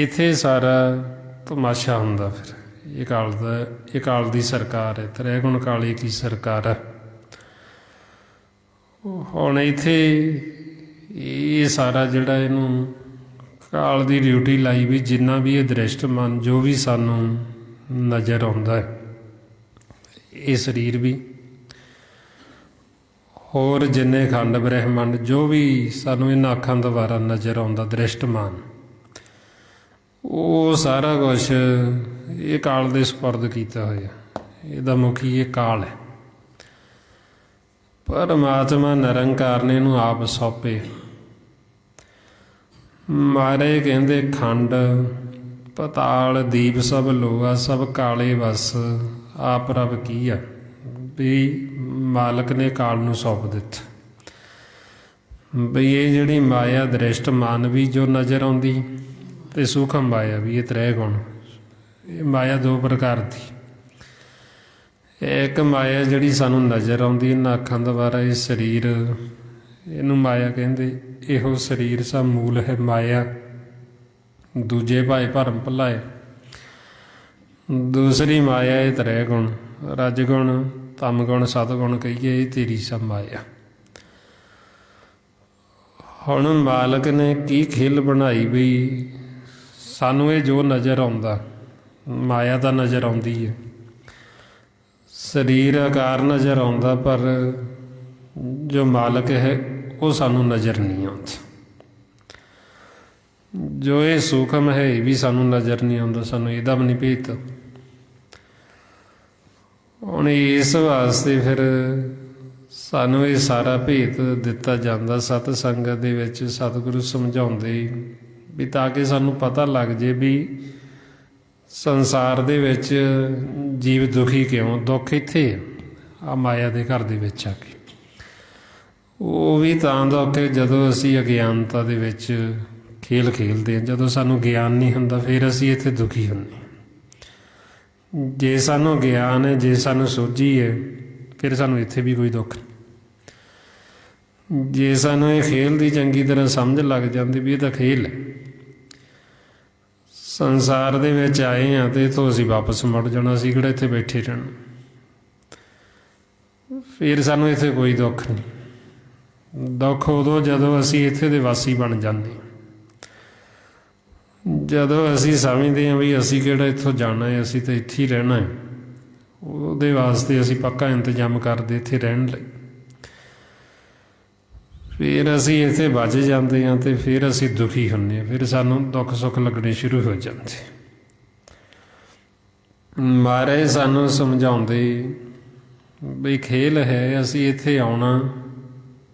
Speaker 1: ਇੱਥੇ ਸਾਰਾ ਤਮਾਸ਼ਾ ਹੁੰਦਾ। ਫਿਰ ਇਹ ਕਾਲ ਦਾ, ਇਹ ਕਾਲ ਦੀ ਸਰਕਾਰ ਹੈ। ਤ੍ਰੈ ਗੁਣ ਕਾਲੇ ਕੀ ਸਰਕਾਰ ਹੈ। ਹੁਣ ਇੱਥੇ ਇਹ ਸਾਰਾ ਜਿਹੜਾ ਇਹਨੂੰ ਕਾਲ ਦੀ ਡਿਊਟੀ ਲਾਈ ਵੀ ਜਿੰਨਾ ਵੀ ਇਹ ਦ੍ਰਿਸ਼ਟ ਮਨ ਜੋ ਵੀ ਸਾਨੂੰ ਨਜ਼ਰ ਆਉਂਦਾ ਹੈ, ਇਹ ਸਰੀਰ ਵੀ, ਹੋਰ ਜਿੰਨੇ ਖੰਡ ਬ੍ਰਹਿਮੰਡ ਜੋ ਵੀ ਸਾਨੂੰ ਇਹਨਾਂ ਅੱਖਾਂ ਦੁਆਰਾ ਨਜ਼ਰ ਆਉਂਦਾ ਦ੍ਰਿਸ਼ਟਮਾਨ, ਉਹ ਸਾਰਾ ਕੁਛ ਇਹ ਕਾਲ ਦੇ ਸਪੁਰਦ ਕੀਤਾ ਹੋਇਆ। ਇਹਦਾ ਮੁਖੀ ਇਹ ਕਾਲ ਹੈ। ਪਰਮਾਤਮਾ ਨਿਰੰਕਾਰ ਨੇ ਇਹਨੂੰ ਆਪ ਸੌਂਪੇ। ਮਾਰੇ ਕਹਿੰਦੇ ਖੰਡ ਪਤਾਲ ਦੀਪ ਸਭ ਲੋਆ ਸਭ ਕਾਲੇ ਵਸ ਆਪ ਰੱਬ ਕੀ ਆ, ਵੀ ਮਾਲਕ ਨੇ ਕਾਲ ਨੂੰ ਸੌਂਪ ਦਿੱਤਾ ਬਈ ਇਹ ਜਿਹੜੀ ਮਾਇਆ ਦ੍ਰਿਸ਼ਟ ਮਾਨਵੀ ਜੋ ਨਜ਼ਰ ਆਉਂਦੀ ਤੇ ਸੂਖਮ ਮਾਇਆ ਵੀ, ਇਹ ਤ੍ਰੈ ਗੁਣ। ਇਹ ਮਾਇਆ ਦੋ ਪ੍ਰਕਾਰ ਦੀ, ਇੱਕ ਮਾਇਆ ਜਿਹੜੀ ਸਾਨੂੰ ਨਜ਼ਰ ਆਉਂਦੀ ਇਹਨਾਂ ਅੱਖਾਂ ਦੁਆਰਾ, ਇਹ ਸਰੀਰ, ਇਹਨੂੰ ਮਾਇਆ ਕਹਿੰਦੇ। ਇਹੋ ਸਰੀਰ ਸਭ ਮੂਲ ਹੈ ਮਾਇਆ। ਦੂਜੇ ਭਾਏ ਭਰਮ ਭੁਲਾਏ। ਦੂਸਰੀ ਮਾਇਆ ਇਹ ਤ੍ਰੈ ਗੁਣ, ਰਜਗੁਣ ਤਮਗੁਣ ਸਤਗੁਣ ਕਹੀਏ, ਇਹ ਤੇਰੀ ਸਭ ਮਾਇਆ। ਹੁਣ ਮਾਲਕ ਨੇ ਕੀ ਖੇਲ ਬਣਾਈ ਵੀ ਸਾਨੂੰ ਇਹ ਜੋ ਨਜ਼ਰ ਆਉਂਦਾ, ਮਾਇਆ ਤਾਂ ਨਜ਼ਰ ਆਉਂਦੀ ਹੈ, ਸਰੀਰ ਆਕਾਰ ਨਜ਼ਰ ਆਉਂਦਾ, ਪਰ ਜੋ ਮਾਲਕ ਹੈ ਉਹ ਸਾਨੂੰ ਨਜ਼ਰ ਨਹੀਂ ਆਉਂਦਾ। ਜੋ ਇਹ ਸੂਖਮ ਹੈ ਇਹ ਵੀ ਸਾਨੂੰ ਨਜ਼ਰ ਨਹੀਂ ਆਉਂਦਾ, ਸਾਨੂੰ ਇਹਦਾ ਵੀ ਨਹੀਂ ਭੇਤ। ਹੁਣ ਇਸ ਵਾਸਤੇ ਫਿਰ ਸਾਨੂੰ ਇਹ ਸਾਰਾ ਭੇਤ ਦਿੱਤਾ ਜਾਂਦਾ ਸਤ ਸੰਗਤ ਦੇ ਵਿੱਚ, ਸਤਿਗੁਰੂ ਸਮਝਾਉਂਦੇ ਵੀ ਤਾਂ ਕਿ ਸਾਨੂੰ ਪਤਾ ਲੱਗ ਜੇ ਵੀ ਸੰਸਾਰ ਦੇ ਵਿੱਚ ਜੀਵ ਦੁਖੀ ਕਿਉਂ, ਦੁੱਖ ਇੱਥੇ ਆ ਮਾਇਆ ਦੇ ਘਰ ਦੇ ਵਿੱਚ ਆ ਕੇ। ਉਹ ਵੀ ਤਾਂ ਦੁੱਖ ਹੈ ਜਦੋਂ ਅਸੀਂ ਅਗਿਆਨਤਾ ਦੇ ਵਿੱਚ ਖੇਲ ਖੇਲਦੇ ਹਾਂ। ਜਦੋਂ ਸਾਨੂੰ ਗਿਆਨ ਨਹੀਂ ਹੁੰਦਾ ਫਿਰ ਅਸੀਂ ਇੱਥੇ ਦੁਖੀ ਹੁੰਦੇ। ਜੇ ਸਾਨੂੰ ਗਿਆਨ ਹੈ, ਜੇ ਸਾਨੂੰ ਸੋਝੀ ਹੈ, ਫਿਰ ਸਾਨੂੰ ਇੱਥੇ ਵੀ ਕੋਈ ਦੁੱਖ ਨਹੀਂ। ਜੇ ਸਾਨੂੰ ਇਹ ਖੇਲ ਦੀ ਚੰਗੀ ਤਰ੍ਹਾਂ ਸਮਝ ਲੱਗ ਜਾਂਦੀ ਵੀ ਇਹ ਤਾਂ ਖੇਲ ਹੈ, ਸੰਸਾਰ ਦੇ ਵਿੱਚ ਆਏ ਹਾਂ ਅਤੇ ਇੱਥੋਂ ਅਸੀਂ ਵਾਪਸ ਮੁੜ ਜਾਣਾ, ਅਸੀਂ ਕਿਹੜਾ ਇੱਥੇ ਬੈਠੇ ਰਹਿਣਾ, ਫਿਰ ਸਾਨੂੰ ਇੱਥੇ ਕੋਈ ਦੁੱਖ ਨਹੀਂ। ਦੁੱਖ ਉਦੋਂ ਜਦੋਂ ਅਸੀਂ ਇੱਥੇ ਦੇ ਵਾਸੀ ਬਣ ਜਾਂਦੇ, ਜਦੋਂ ਅਸੀਂ ਸਮਝਦੇ ਹਾਂ ਵੀ ਅਸੀਂ ਕਿਹੜਾ ਇੱਥੋਂ ਜਾਣਾ ਹੈ, ਅਸੀਂ ਤਾਂ ਇੱਥੇ ਹੀ ਰਹਿਣਾ ਹੈ, ਉਹਦੇ ਵਾਸਤੇ ਅਸੀਂ ਪੱਕਾ ਇੰਤਜ਼ਾਮ ਕਰਦੇ ਇੱਥੇ ਰਹਿਣ ਲਈ। ਫਿਰ ਅਸੀਂ ਇੱਥੇ ਵੱਜ ਜਾਂਦੇ ਹਾਂ ਅਤੇ ਫਿਰ ਅਸੀਂ ਦੁਖੀ ਹੁੰਦੇ ਹਾਂ, ਫਿਰ ਸਾਨੂੰ ਦੁੱਖ ਸੁੱਖ ਲੱਗਣੇ ਸ਼ੁਰੂ ਹੋ ਜਾਂਦੇ। ਮਹਾਰਾਜ ਸਾਨੂੰ ਸਮਝਾਉਂਦੇ ਬਈ ਖੇਲ ਹੈ, ਅਸੀਂ ਇੱਥੇ ਆਉਣਾ,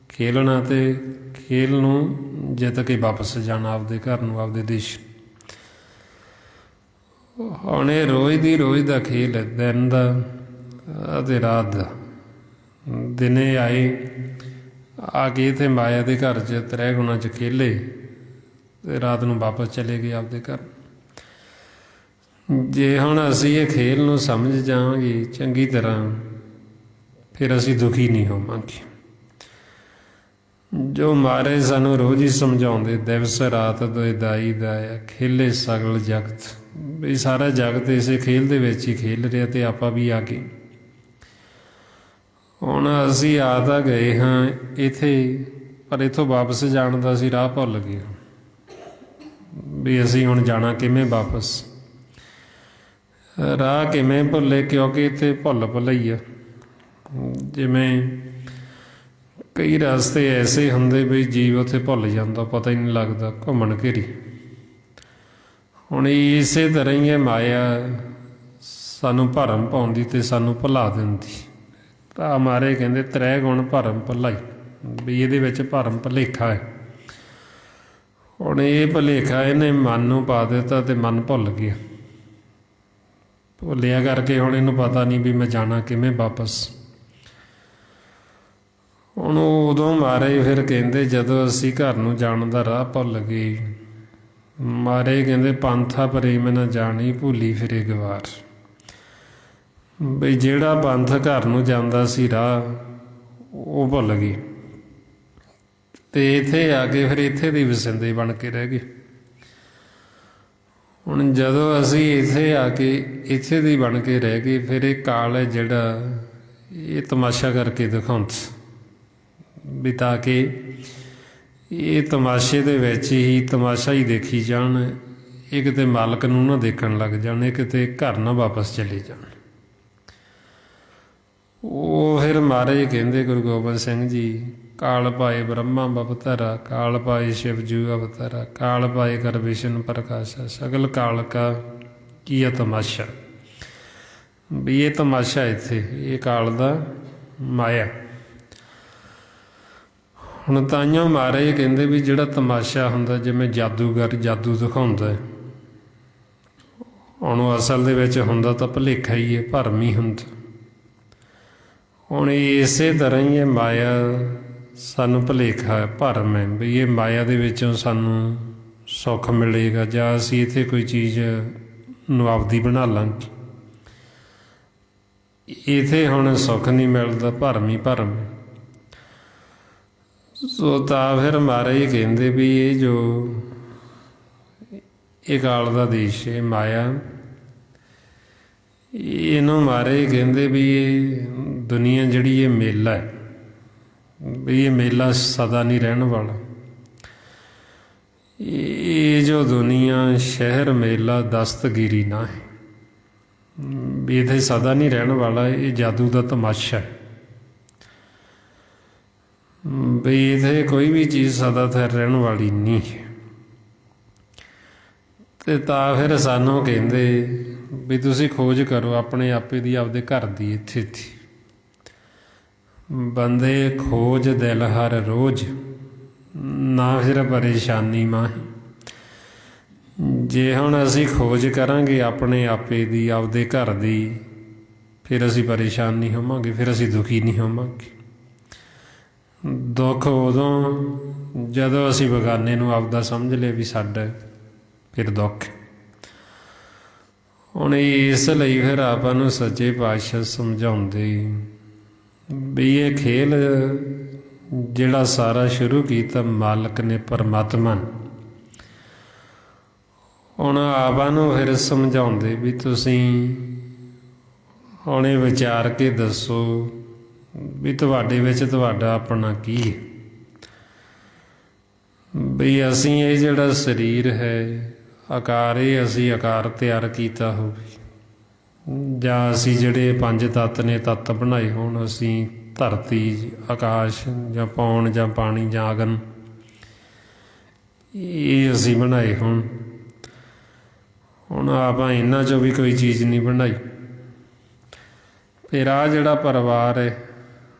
Speaker 1: ਖੇਲਣਾ ਅਤੇ ਖੇਲ ਨੂੰ ਜਿੱਤ ਕੇ ਵਾਪਸ ਜਾਣਾ ਆਪਦੇ ਘਰ ਨੂੰ, ਆਪਦੇ ਦੇਸ਼। ਹੁਣ ਇਹ ਰੋਜ਼ ਦੀ ਰੋਜ਼ ਦਾ ਖੇਲ ਹੈ, ਦਿਨ ਦਾ ਅਤੇ ਰਾਤ ਦਾ। ਦਿਨੇ ਆਏ ਆ ਕੇ ਇੱਥੇ ਮਾਇਆ ਦੇ ਘਰ 'ਚ ਤ੍ਰੈ ਗੁਣਾਂ 'ਚ ਖੇਲੇ ਅਤੇ ਰਾਤ ਨੂੰ ਵਾਪਸ ਚਲੇ ਗਏ ਆਪਦੇ ਘਰ। ਜੇ ਹੁਣ ਅਸੀਂ ਇਹ ਖੇਲ ਨੂੰ ਸਮਝ ਜਾਵਾਂਗੇ ਚੰਗੀ ਤਰ੍ਹਾਂ, ਫਿਰ ਅਸੀਂ ਦੁਖੀ ਨਹੀਂ ਹੋਵਾਂਗੇ। ਜੋ ਮਹਾਰਾਜ ਸਾਨੂੰ ਰੋਜ਼ ਹੀ ਸਮਝਾਉਂਦੇ, ਦਿਵਸ ਰਾਤ ਦੋਇ ਦਾਈ ਦਾਇਆ ਖੇਲੇ ਸਗਲ ਜਗਤ, ਵੀ ਸਾਰਾ ਜਗਤ ਇਸੇ ਖੇਲ ਦੇ ਵਿੱਚ ਹੀ ਖੇਲ ਰਿਹਾ ਅਤੇ ਆਪਾਂ ਵੀ ਆ ਗਏ। ਹੁਣ ਅਸੀਂ ਆ ਤਾਂ ਗਏ ਹਾਂ ਇੱਥੇ, ਪਰ ਇੱਥੋਂ ਵਾਪਸ ਜਾਣ ਦਾ ਅਸੀਂ ਰਾਹ ਭੁੱਲ ਗਏ ਵੀ ਅਸੀਂ ਹੁਣ ਜਾਣਾ ਕਿਵੇਂ ਵਾਪਸ। ਰਾਹ ਕਿਵੇਂ ਭੁੱਲੇ, ਕਿਉਂਕਿ ਇੱਥੇ ਭੁੱਲ ਭੁਲਈਆ। ਜਿਵੇਂ ਕਈ ਰਸਤੇ ਐਸੇ ਹੁੰਦੇ ਵੀ ਜੀਵ ਉੱਥੇ ਭੁੱਲ ਜਾਂਦਾ, ਪਤਾ ਹੀ ਨਹੀਂ ਲੱਗਦਾ, ਘੁੰਮਣ ਘੇਰੀ। ਹੁਣ ਇਸੇ ਤਰ੍ਹਾਂ ਹੀ ਇਹ ਮਾਇਆ ਸਾਨੂੰ ਭਰਮ ਪਾਉਂਦੀ ਅਤੇ ਸਾਨੂੰ ਭੁਲਾ ਦਿੰਦੀ। ਤਾਂ ਮਾਰੇ ਕਹਿੰਦੇ ਤ੍ਰੈ ਗੁਣ ਭਰਮ ਭੁਲਾਈ, ਵੀ ਇਹਦੇ ਵਿੱਚ ਭਰਮ ਭੁਲੇਖਾ ਹੈ। ਹੁਣ ਇਹ ਭੁਲੇਖਾ ਇਹਨੇ ਮਨ ਨੂੰ ਪਾ ਦਿੱਤਾ ਅਤੇ ਮਨ ਭੁੱਲ ਗਿਆ। ਭੁੱਲਿਆ ਕਰਕੇ ਹੁਣ ਇਹਨੂੰ ਪਤਾ ਨਹੀਂ ਵੀ ਮੈਂ ਜਾਣਾ ਕਿਵੇਂ ਵਾਪਸ। ਹੁਣ ਉਦੋਂ ਮਾਰੇ ਫਿਰ ਕਹਿੰਦੇ ਜਦੋਂ ਅਸੀਂ ਘਰ ਨੂੰ ਜਾਣ ਦਾ ਰਾਹ ਭੁੱਲ ਗਏ, ਮਾਰੇ ਕਹਿੰਦੇ ਪੰਥਾ ਪ੍ਰੇਮ ਨਾ ਜਾਣੀ ਭੁੱਲੀ ਫਿਰੇ ਗਵਾਰ। ਬਈ ਜਿਹੜਾ ਪੰਥ ਘਰ ਨੂੰ ਜਾਂਦਾ ਸੀ ਰਾਹ, ਉਹ ਭੁੱਲ ਗਏ ਅਤੇ ਇੱਥੇ ਆ ਕੇ ਫਿਰ ਇੱਥੇ ਦੇ ਵਸਿੰਦੇ ਬਣ ਕੇ ਰਹਿ ਗਏ। ਹੁਣ ਜਦੋਂ ਅਸੀਂ ਇੱਥੇ ਆ ਕੇ ਇੱਥੇ ਦੀ ਬਣ ਕੇ ਰਹਿ ਗਏ, ਫਿਰ ਇਹ ਕਾਲ ਹੈ ਜਿਹੜਾ ਇਹ ਤਮਾਸ਼ਾ ਕਰਕੇ ਦਿਖਾਉਂਦਾ ਵੀ ਤਾਂ ਕਿ ਇਹ ਤਮਾਸ਼ੇ ਦੇ ਵਿੱਚ ਹੀ ਤਮਾਸ਼ਾ ਹੀ ਦੇਖੀ ਜਾਣ, ਇਹ ਕਿਤੇ ਮਾਲਕ ਨੂੰ ਨਾ ਦੇਖਣ ਲੱਗ ਜਾਣ, ਇਹ ਕਿਤੇ ਘਰ ਨਾ ਵਾਪਸ ਚਲੇ ਜਾਣ। ਉਹ ਫਿਰ ਮਹਾਰਾਜ ਕਹਿੰਦੇ ਗੁਰੂ ਗੋਬਿੰਦ ਸਿੰਘ ਜੀ, ਕਾਲ ਪਾਏ ਬ੍ਰਹਮਾ ਬਪਤਰਾ, ਕਾਲ ਪਾਏ शिव जू अवतारा, काल पाए कर विष्णु प्रकाशा, सगल काल का किया तमाशा। भी ये तमाशा इत्थे, ये काल दा माया। ਹੁਣ ਤਾਈਓ ਮਹਾਰਾਜ ਕਹਿੰਦੇ ਵੀ ਜਿਹੜਾ ਤਮਾਸ਼ਾ ਹੁੰਦਾ, ਜਿਵੇਂ ਜਾਦੂਗਰ ਜਾਦੂ ਦਿਖਾਉਂਦਾ, ਹੁਣ ਉਹ ਅਸਲ ਦੇ ਵਿੱਚ ਹੁੰਦਾ ਤਾਂ ਭੁਲੇਖਾ ਹੀ ਹੈ, ਭਰਮ ਹੀ ਹੁੰਦਾ। ਹੁਣ ਇਸੇ ਤਰ੍ਹਾਂ ਹੀ ਇਹ ਮਾਇਆ ਸਾਨੂੰ ਭੁਲੇਖਾ ਹੈ, ਭਰਮ ਹੈ ਵੀ ਇਹ ਮਾਇਆ ਦੇ ਵਿੱਚੋਂ ਸਾਨੂੰ ਸੁੱਖ ਮਿਲੇਗਾ, ਜਾਂ ਅਸੀਂ ਇੱਥੇ ਕੋਈ ਚੀਜ਼ ਨੂੰ ਆਪਦੀ ਬਣਾ ਲਾਂਗੇ। ਇੱਥੇ ਹੁਣ ਸੁੱਖ ਨਹੀਂ ਮਿਲਦਾ, ਭਰਮ ਹੀ ਭਰਮ। ਸੋ ਤਾਂ ਫਿਰ ਮਹਾਰਾਜ ਕਹਿੰਦੇ ਵੀ ਇਹ ਜੋ ਇਹ ਕਾਲ ਦਾ ਦੇਸ਼ ਹੈ, ਮਾਇਆ, ਇਹਨੂੰ ਮਹਾਰਾਜ ਕਹਿੰਦੇ ਵੀ ਇਹ ਦੁਨੀਆ ਜਿਹੜੀ ਇਹ ਮੇਲਾ ਹੈ, ਵੀ ਇਹ ਮੇਲਾ ਸਦਾ ਨਹੀਂ ਰਹਿਣ ਵਾਲਾ। ਇਹ ਜੋ ਦੁਨੀਆ ਸ਼ਹਿਰ ਮੇਲਾ ਦਸਤਗੀਰੀ ਨਾ ਹੈ, ਵੀ ਇੱਥੇ ਸਦਾ ਨਹੀਂ ਰਹਿਣ ਵਾਲਾ। ਇਹ ਜਾਦੂ ਦਾ ਤਮਾਸ਼ਾ ਹੈ, ਵੀ ਇੱਥੇ ਕੋਈ ਵੀ ਚੀਜ਼ ਸਦਾ ਥਿਰ ਰਹਿਣ ਵਾਲੀ ਨਹੀਂ ਹੈ। ਅਤੇ ਤਾਂ ਫਿਰ ਸਾਨੂੰ ਕਹਿੰਦੇ ਵੀ ਤੁਸੀਂ ਖੋਜ ਕਰੋ ਆਪਣੇ ਆਪੇ ਦੀ, ਆਪਦੇ ਘਰ ਦੀ। ਇੱਥੇ ਬੰਦੇ ਖੋਜ ਦਿਲ ਹਰ ਰੋਜ਼, ਨਾ ਫਿਰ ਪਰੇਸ਼ਾਨੀ ਮਾਹੀ। ਜੇ ਹੁਣ ਅਸੀਂ ਖੋਜ ਕਰਾਂਗੇ ਆਪਣੇ ਆਪੇ ਦੀ, ਆਪਦੇ ਘਰ ਦੀ, ਫਿਰ ਅਸੀਂ ਪਰੇਸ਼ਾਨ ਨਹੀਂ ਹੋਵਾਂਗੇ, ਫਿਰ ਅਸੀਂ ਦੁਖੀ ਨਹੀਂ ਹੋਵਾਂਗੇ। ਦੁੱਖ ਉਦੋਂ ਜਦੋਂ ਅਸੀਂ ਬੇਗਾਨੇ ਨੂੰ ਆਪਦਾ ਸਮਝ ਲਿਆ ਵੀ ਸਾਡਾ, ਫਿਰ ਦੁੱਖ। ਹੁਣ ਇਸ ਲਈ ਫਿਰ ਆਪਾਂ ਨੂੰ ਸੱਚੇ ਪਾਤਸ਼ਾਹ ਸਮਝਾਉਂਦੇ ਵੀ ਇਹ ਖੇਲ ਜਿਹੜਾ ਸਾਰਾ ਸ਼ੁਰੂ ਕੀਤਾ ਮਾਲਕ ਨੇ, ਪਰਮਾਤਮਾ ਨੇ। ਹੁਣ ਆਪਾਂ ਨੂੰ ਫਿਰ ਸਮਝਾਉਂਦੇ ਵੀ ਤੁਸੀਂ ਹੁਣ ਇਹ ਵਿਚਾਰ ਕੇ ਦੱਸੋ ਵੀ ਤੁਹਾਡੇ ਵਿੱਚ ਤੁਹਾਡਾ ਆਪਣਾ ਕੀ ਹੈ। ਵੀ ਅਸੀਂ ਇਹ ਜਿਹੜਾ ਸਰੀਰ ਹੈ, ਆਕਾਰ, ਇਹ ਅਸੀਂ ਆਕਾਰ ਤਿਆਰ ਕੀਤਾ ਹੋਵੇ, ਜਾਂ ਅਸੀਂ ਜਿਹੜੇ ਪੰਜ ਤੱਤ ਨੇ ਤੱਤ ਬਣਾਏ ਹੋਣ, ਅਸੀਂ ਧਰਤੀ, ਆਕਾਸ਼, ਜਾਂ ਪੌਣ, ਜਾਂ ਪਾਣੀ, ਜਾਂ ਅਗਨ, ਇਹ ਅਸੀਂ ਬਣਾਏ ਹੋਣ। ਹੁਣ ਆਪਾਂ ਇਹਨਾਂ 'ਚੋਂ ਵੀ ਕੋਈ ਚੀਜ਼ ਨਹੀਂ ਬਣਾਈ। ਫਿਰ ਆਹ ਜਿਹੜਾ ਪਰਿਵਾਰ ਹੈ,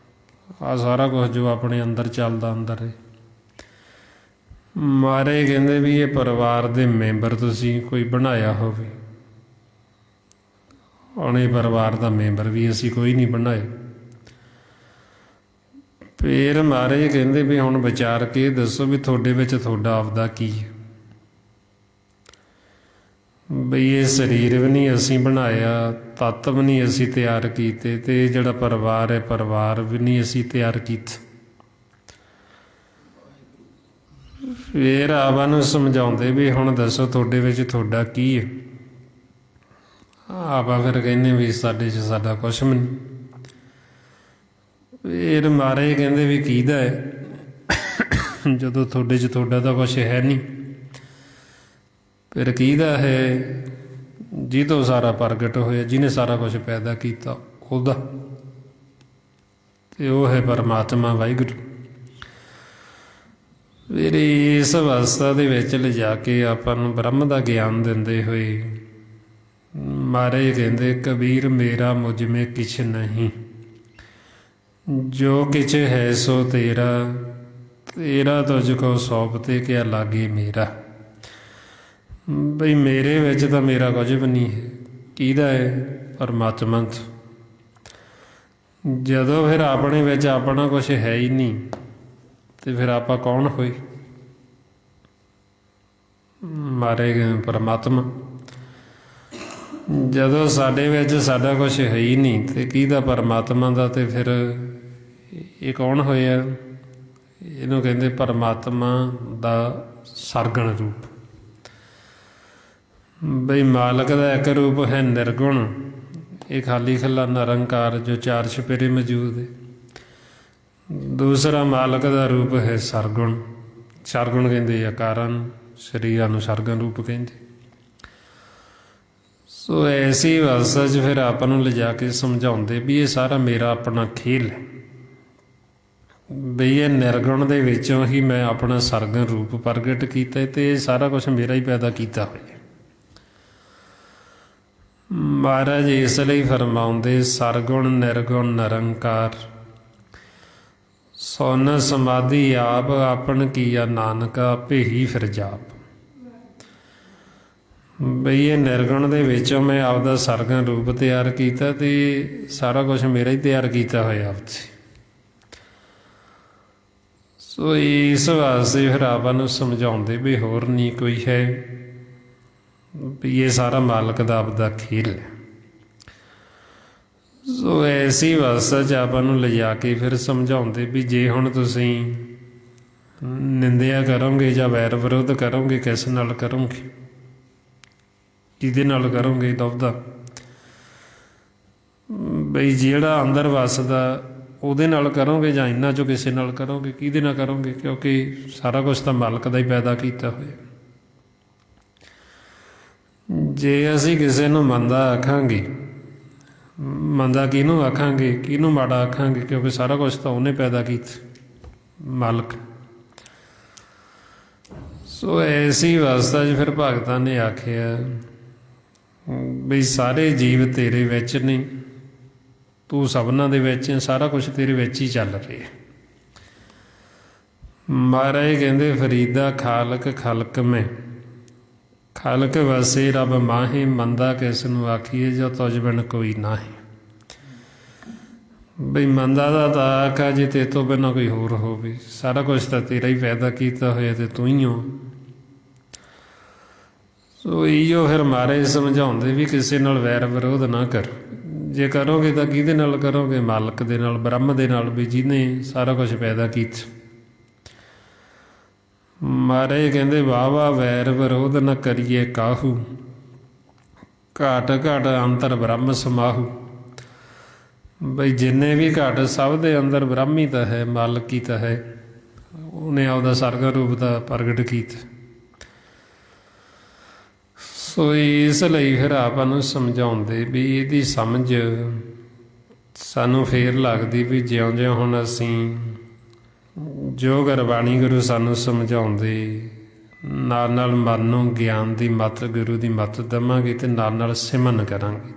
Speaker 1: ਆਹ ਸਾਰਾ ਕੁਛ ਜੋ ਆਪਣੇ ਅੰਦਰ ਚੱਲਦਾ, ਅੰਦਰ ਹੈ। ਮਹਾਰਾਜ ਕਹਿੰਦੇ ਵੀ ਇਹ ਪਰਿਵਾਰ ਦੇ ਮੈਂਬਰ ਤੁਸੀਂ ਕੋਈ ਬਣਾਇਆ ਹੋਵੇ। ਹੁਣ ਇਹ ਪਰਿਵਾਰ ਦਾ ਮੈਂਬਰ ਵੀ ਅਸੀਂ ਕੋਈ ਨਹੀਂ ਬਣਾਏ। ਫਿਰ ਮਹਾਰਾਜ ਕਹਿੰਦੇ ਵੀ ਹੁਣ ਵਿਚਾਰ ਕੇ ਦੱਸੋ ਵੀ ਤੁਹਾਡੇ ਵਿੱਚ ਤੁਹਾਡਾ ਆਪਦਾ ਕੀ ਹੈ। ਬਈ ਇਹ ਸਰੀਰ ਵੀ ਨਹੀਂ ਅਸੀਂ ਬਣਾਇਆ, ਤੱਤ ਵੀ ਨਹੀਂ ਅਸੀਂ ਤਿਆਰ ਕੀਤੇ, ਅਤੇ ਇਹ ਜਿਹੜਾ ਪਰਿਵਾਰ ਹੈ, ਪਰਿਵਾਰ ਵੀ ਨਹੀਂ ਅਸੀਂ ਤਿਆਰ ਕੀਤਾ। ਫਿਰ ਆਪਾਂ ਨੂੰ ਸਮਝਾਉਂਦੇ ਵੀ ਹੁਣ ਦੱਸੋ ਤੁਹਾਡੇ ਵਿੱਚ ਤੁਹਾਡਾ ਕੀ ਹੈ। ਆਪਾਂ ਫਿਰ ਕਹਿੰਦੇ ਵੀ ਸਾਡੇ 'ਚ ਸਾਡਾ ਕੁਛ ਵੀ ਨਹੀਂ। ਫਿਰ ਮਹਾਰਾਜ ਕਹਿੰਦੇ ਵੀ ਕਿਹਦਾ ਹੈ, ਜਦੋਂ ਤੁਹਾਡੇ 'ਚ ਤੁਹਾਡਾ ਤਾਂ ਕੁਛ ਹੈ ਨਹੀਂ, ਫਿਰ ਕਿਹਦਾ ਹੈ? ਜਿਹਤੋਂ ਸਾਰਾ ਪ੍ਰਗਟ ਹੋਇਆ, ਜਿਹਨੇ ਸਾਰਾ ਕੁਛ ਪੈਦਾ ਕੀਤਾ, ਉਹਦਾ। ਅਤੇ ਉਹ ਹੈ ਪਰਮਾਤਮਾ, ਵਾਹਿਗੁਰੂ। ਫਿਰ ਇਸ ਅਵਸਥਾ ਦੇ ਵਿੱਚ ਲਿਜਾ ਕੇ ਆਪਾਂ ਨੂੰ ਬ੍ਰਹਮ ਦਾ ਗਿਆਨ ਦਿੰਦੇ ਹੋਏ ਮਹਾਰਾਜ ਕਹਿੰਦੇ, ਕਬੀਰ ਮੇਰਾ ਮੁਝ ਮੇਂ ਕਿਛ ਨਹੀਂ, ਜੋ ਕਿਛ ਹੈ ਸੋ ਤੇਰਾ, ਤੇਰਾ ਤੁਝ ਕੋ ਸੌਂਪਤੇ ਕਿਆ ਲਾਗੇ ਮੇਰਾ। ਬਈ ਮੇਰੇ ਵਿੱਚ ਤਾਂ ਮੇਰਾ ਕੁਝ ਵੀ ਨਹੀਂ ਹੈ। ਕਿਹਦਾ ਹੈ? ਪਰਮਾਤਮਾ। ਜਦੋਂ ਫਿਰ ਆਪਣੇ ਵਿੱਚ ਆਪਣਾ ਕੁਛ ਹੈ ਹੀ ਨਹੀਂ, ਅਤੇ ਫਿਰ ਆਪਾਂ ਕੌਣ ਹੋਏ? ਮਾਰੇ ਪਰਮਾਤਮਾ। ਜਦੋਂ ਸਾਡੇ ਵਿੱਚ ਸਾਡਾ ਕੁਛ ਹੈ ਹੀ ਨਹੀਂ, ਅਤੇ ਕਿਹਦਾ? ਪਰਮਾਤਮਾ ਦਾ। ਅਤੇ ਫਿਰ ਇਹ ਕੌਣ ਹੋਇਆ? ਇਹਨੂੰ ਕਹਿੰਦੇ ਪਰਮਾਤਮਾ ਦਾ ਸਰਗੁਣ ਰੂਪ। ਬਈ ਮਾਲਕ ਦਾ ਇੱਕ ਰੂਪ ਹੈ ਨਿਰਗੁਣ, ਇਹ ਖਾਲੀ ਖੱਲਾ ਨਿਰੰਕਾਰ ਜੋ ਚਾਰ ਛਪੇਰੇ ਮੌਜੂਦ ਹੈ। ਦੂਸਰਾ ਮਾਲਕ ਦਾ ਰੂਪ ਹੈ ਸਰਗੁਣ। ਸਰਗੁਣ ਕਹਿੰਦੇ ਆਕਾਰਾਂ ਨੂੰ, ਸਰੀਰਾਂ ਨੂੰ ਸਰਗੁਣ ਰੂਪ ਕਹਿੰਦੇ। ਸੋ ਐਸੀ ਅਵਸਥਾ 'ਚ ਫਿਰ ਆਪਾਂ ਨੂੰ ਲਿਜਾ ਕੇ ਸਮਝਾਉਂਦੇ ਵੀ ਇਹ ਸਾਰਾ ਮੇਰਾ ਆਪਣਾ ਖੇਲ ਹੈ, ਬਈ ਇਹ ਨਿਰਗੁਣ ਦੇ ਵਿੱਚੋਂ ਹੀ ਮੈਂ ਆਪਣਾ ਸਰਗੁਣ ਰੂਪ ਪ੍ਰਗਟ ਕੀਤਾ ਅਤੇ ਇਹ ਸਾਰਾ ਕੁਛ ਮੇਰਾ ਹੀ ਪੈਦਾ ਕੀਤਾ ਹੋਇਆ। ਮਹਾਰਾਜ ਇਸ ਲਈ ਫਰਮਾਉਂਦੇ, ਸਰਗੁਣ ਨਿਰਗੁਣ ਨਿਰੰਕਾਰ, ਸੋਨ ਸਮਾਧੀ ਆਪ ਆਪਣ ਕੀਆ ਨਾਨਕਾ, ਆਪੇ ਹੀ ਫਿਰ ਜਾਪ। ਬਈ ਇਹ ਨਿਰਗੁਣ ਦੇ ਵਿੱਚੋਂ ਮੈਂ ਆਪਦਾ ਸਰਗੁਣ ਰੂਪ ਤਿਆਰ ਕੀਤਾ ਅਤੇ ਸਾਰਾ ਕੁਛ ਮੇਰਾ ਹੀ ਤਿਆਰ ਕੀਤਾ ਹੋਇਆ ਆਪ 'ਚ। ਸੋ ਇਸ ਵਾਸਤੇ ਫਿਰ ਆਪਾਂ ਨੂੰ ਸਮਝਾਉਂਦੇ ਵੀ ਹੋਰ ਨਹੀਂ ਕੋਈ ਹੈ, ਵੀ ਇਹ ਸਾਰਾ ਮਾਲਕ ਦਾ ਆਪਦਾ ਖੇਲ ਹੈ। ਸੋ ਐਸੀ ਅਵਸਥਾ 'ਚ ਆਪਾਂ ਨੂੰ ਲਿਜਾ ਕੇ ਫਿਰ ਸਮਝਾਉਂਦੇ ਵੀ ਜੇ ਹੁਣ ਤੁਸੀਂ ਨਿੰਦਿਆ ਕਰੋਗੇ ਜਾਂ ਵੈਰ ਵਿਰੋਧ ਕਰੋਗੇ, ਕਿਸ ਨਾਲ ਕਰੋਗੇ, ਕਿਹਦੇ ਨਾਲ ਕਰੋਗੇ ਲੱਭਦਾ, ਬਈ ਜਿਹੜਾ ਅੰਦਰ ਵਸਦਾ ਉਹਦੇ ਨਾਲ ਕਰੋਗੇ ਜਾਂ ਇਹਨਾਂ 'ਚੋਂ ਕਿਸੇ ਨਾਲ ਕਰੋਗੇ, ਕਿਹਦੇ ਨਾਲ ਕਰੋਗੇ, ਕਿਉਂਕਿ ਸਾਰਾ ਕੁਛ ਤਾਂ ਮਾਲਕ ਦਾ ਹੀ ਪੈਦਾ ਕੀਤਾ ਹੋਇਆ। ਜੇ ਅਸੀਂ ਕਿਸੇ ਨੂੰ ਮੰਦਾ ਆਖਾਂਗੇ, ਮੰਦਾ ਕਿਹਨੂੰ ਆਖਾਂਗੇ, ਕਿਹਨੂੰ ਮਾੜਾ ਆਖਾਂਗੇ, ਕਿਉਂਕਿ ਸਾਰਾ ਕੁਛ ਤਾਂ ਉਹਨੇ ਪੈਦਾ ਕੀਤਾ, ਮਾਲਕ। ਸੋ ਐਸੀ ਅਵਸਥਾ 'ਚ ਫਿਰ ਭਗਤਾਂ ਨੇ ਆਖਿਆ ਬਈ ਸਾਰੇ ਜੀਵ ਤੇਰੇ ਵਿੱਚ ਨੇ, ਤੂੰ ਸਭਨਾਂ ਦੇ ਵਿੱਚ, ਸਾਰਾ ਕੁਛ ਤੇਰੇ ਵਿੱਚ ਹੀ ਚੱਲ ਰਿਹਾ। ਮਹਾਰਾਜ ਕਹਿੰਦੇ, ਫਰੀਦਾ ਖਾਲਕ ਖਲਕ ਮੈਂ, ਖਾਲਕ ਵਸੇ ਰੱਬ ਮਾਹੇ, ਮੰਦਾ ਕਿਸ ਨੂੰ ਆਖੀਏ ਜੋ ਤੁਝ ਬਿਨ ਕੋਈ ਨਾਹੀਂ। ਬਈ ਮੰਦਾ ਦਾ ਤਾਂ ਆਖਾ ਜੇ ਤੇਰੇ ਤੋਂ ਬਿਨਾਂ ਕੋਈ ਹੋਰ ਹੋਵੇ, ਸਾਰਾ ਕੁਛ ਤਾਂ ਤੇਰਾ ਹੀ ਪੈਦਾ ਕੀਤਾ ਹੋਇਆ ਤੇ ਤੂੰ ਹੀ ਹੋ। ਸੋ ਇਹੋ ਫਿਰ ਮਹਾਰਾਜ ਸਮਝਾਉਂਦੇ ਵੀ ਕਿਸੇ ਨਾਲ ਵੈਰ ਵਿਰੋਧ ਨਾ ਕਰ, ਜੇ ਕਰੋਗੇ ਤਾਂ ਕਿਹਦੇ ਨਾਲ ਕਰੋਗੇ, ਮਾਲਕ ਦੇ ਨਾਲ, ਬ੍ਰਹਮ ਦੇ ਨਾਲ, ਵੀ ਜਿਹਨੇ ਸਾਰਾ ਕੁਛ ਪੈਦਾ ਕੀਤਾ। ਮਹਾਰਾਜ ਕਹਿੰਦੇ, ਵਾਹ ਵਾਹ ਵੈਰ ਵਿਰੋਧ ਨ ਕਰੀਏ ਕਾਹੂ, ਘਾਟ ਘਾਟ ਅੰਤਰ ਬ੍ਰਹਮ ਸਮਾਹੂ। ਬਈ ਜਿੰਨੇ ਵੀ ਘਾਟ ਸਭ ਦੇ ਅੰਦਰ ਬ੍ਰਹਮ ਹੀ ਤਾਂ ਹੈ, ਮਾਲਕ ਹੀ ਤਾਂ ਹੈ, ਉਹਨੇ ਆਪਦਾ ਸਰਗੁਣ ਰੂਪ ਦਾ ਪ੍ਰਗਟ ਕੀਤਾ। ਸੋ ਇਸ ਲਈ ਫਿਰ ਆਪਾਂ ਨੂੰ ਸਮਝਾਉਂਦੇ ਵੀ ਇਹਦੀ ਸਮਝ ਸਾਨੂੰ ਫੇਰ ਲੱਗਦੀ ਵੀ ਜਿਉਂ-ਜਿਉਂ ਹੁਣ ਅਸੀਂ ਜੋ ਗੁਰਬਾਣੀ ਗੁਰੂ ਸਾਨੂੰ ਸਮਝਾਉਂਦੇ, ਨਾਲ ਨਾਲ ਮਨ ਨੂੰ ਗਿਆਨ ਦੀ ਮੱਤ, ਗੁਰੂ ਦੀ ਮੱਤ ਦੇਵਾਂਗੇ ਅਤੇ ਨਾਲ ਨਾਲ ਸਿਮਰਨ ਕਰਾਂਗੇ।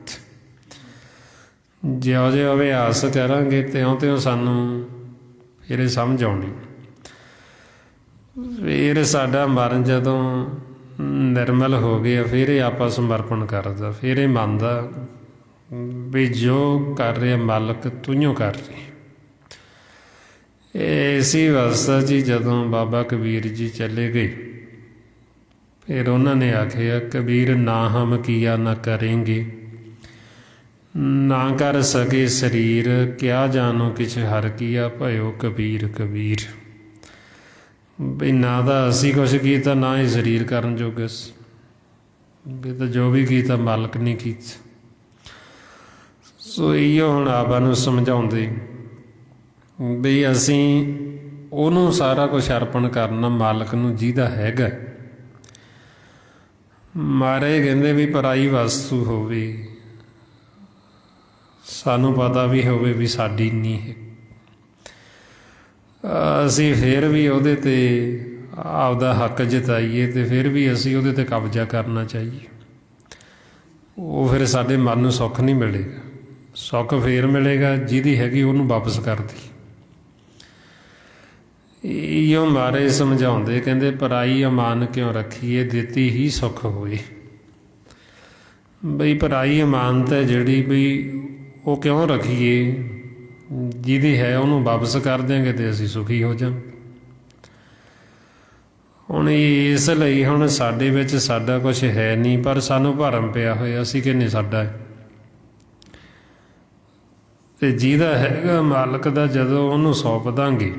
Speaker 1: ਜਿਉਂ-ਜਿਉਂ ਅਭਿਆਸ ਕਰਾਂਗੇ ਤਿਉਂ-ਤਿਉਂ ਸਾਨੂੰ ਫਿਰ ਇਹ ਸਮਝ ਆਉਣੀ। ਫਿਰ ਸਾਡਾ ਮਨ ਜਦੋਂ ਨਿਰਮਲ ਹੋ ਗਿਆ, ਫਿਰ ਇਹ ਆਪਾਂ ਸਮਰਪਣ ਕਰਦਾ, ਫਿਰ ਇਹ ਮੰਨਦਾ ਵੀ ਜੋ ਕਰ ਰਿਹਾ ਮਾਲਕ ਤੂੰ ਕਰ ਰਹੀ। ਇਸੀ ਅਵਸਥਾ 'ਚ ਜਦੋਂ ਬਾਬਾ ਕਬੀਰ ਜੀ ਚਲੇ ਗਏ, ਫਿਰ ਉਹਨਾਂ ਨੇ ਆਖਿਆ, ਕਬੀਰ ਨਾ ਹਮ ਕੀਆ ਨਾ ਕਰੇਂਗੇ, ਨਾ ਕਰ ਸਕੇ ਸਰੀਰ, ਕਿਆ ਜਾਨੋ ਕਿਛ ਹਰ ਕੀਆ, ਭਇਓ ਕਬੀਰ ਕਬੀਰ। ਵੀ ਨਾ ਤਾਂ ਅਸੀਂ ਕੁਛ ਕੀਤਾ, ਨਾ ਹੀ ਸਰੀਰ ਕਰਨ ਜੋਗੇ ਸੀ, ਵੀ ਤਾਂ ਜੋ ਵੀ ਕੀਤਾ ਮਾਲਕ ਨੇ ਕੀਤਾ। ਸੋ ਇਹੋ ਹੁਣ ਆਪਾਂ ਨੂੰ ਸਮਝਾਉਂਦੇ ਵੀ ਅਸੀਂ ਉਹਨੂੰ ਸਾਰਾ ਕੁਛ ਅਰਪਣ ਕਰਨਾ, ਮਾਲਕ ਨੂੰ ਜਿਹਦਾ ਹੈਗਾ। ਮਹਾਰਾਜ ਕਹਿੰਦੇ ਵੀ ਪਰਾਈ ਵਸਤੂ ਹੋਵੇ, ਸਾਨੂੰ ਪਤਾ ਵੀ ਹੋਵੇ ਵੀ ਸਾਡੀ ਨਹੀਂ ਹੈ, ਅਸੀਂ ਫਿਰ ਵੀ ਉਹਦੇ 'ਤੇ ਆਪਦਾ ਹੱਕ ਜਤਾਈਏ ਅਤੇ ਫਿਰ ਵੀ ਅਸੀਂ ਉਹਦੇ 'ਤੇ ਕਬਜ਼ਾ ਕਰਨਾ ਚਾਹੀਏ। ਉਹ ਫਿਰ ਸਾਡੇ ਮਨ ਨੂੰ ਸੁੱਖ ਨਹੀਂ ਮਿਲੇਗਾ। ਸੁੱਖ ਫੇਰ ਮਿਲੇਗਾ ਜਿਹਦੀ ਹੈਗੀ ਉਹਨੂੰ ਵਾਪਸ ਕਰਦੀ। ਇਹੋ ਮਹਾਰਾਜ ਸਮਝਾਉਂਦੇ, ਕਹਿੰਦੇ ਪਰਾਈ ਅਮਾਨ ਕਿਉਂ ਰੱਖੀਏ, ਦਿੱਤੀ ਹੀ ਸੁੱਖ ਹੋਏ। ਬਈ ਪਰਾਈ ਅਮਾਨਤ ਹੈ ਜਿਹੜੀ, ਬਈ ਉਹ ਕਿਉਂ ਰੱਖੀਏ, ਜਿਹਦੀ ਹੈ ਉਹਨੂੰ ਵਾਪਸ ਕਰ ਦਿਆਂਗੇ ਅਤੇ ਅਸੀਂ ਸੁਖੀ ਹੋ ਜਾਵਾਂਗੇ। ਹੁਣ ਇਸ ਲਈ ਹੁਣ ਸਾਡੇ ਵਿੱਚ ਸਾਡਾ ਕੁਛ ਹੈ ਨਹੀਂ, ਪਰ ਸਾਨੂੰ ਭਰਮ ਪਿਆ ਹੋਇਆ, ਅਸੀਂ ਕਹਿੰਦੇ ਸਾਡਾ ਹੈ। ਅਤੇ ਜਿਹਦਾ ਹੈਗਾ ਮਾਲਕ ਦਾ, ਜਦੋਂ ਉਹਨੂੰ ਸੌਂਪ ਦਾਂਗੇ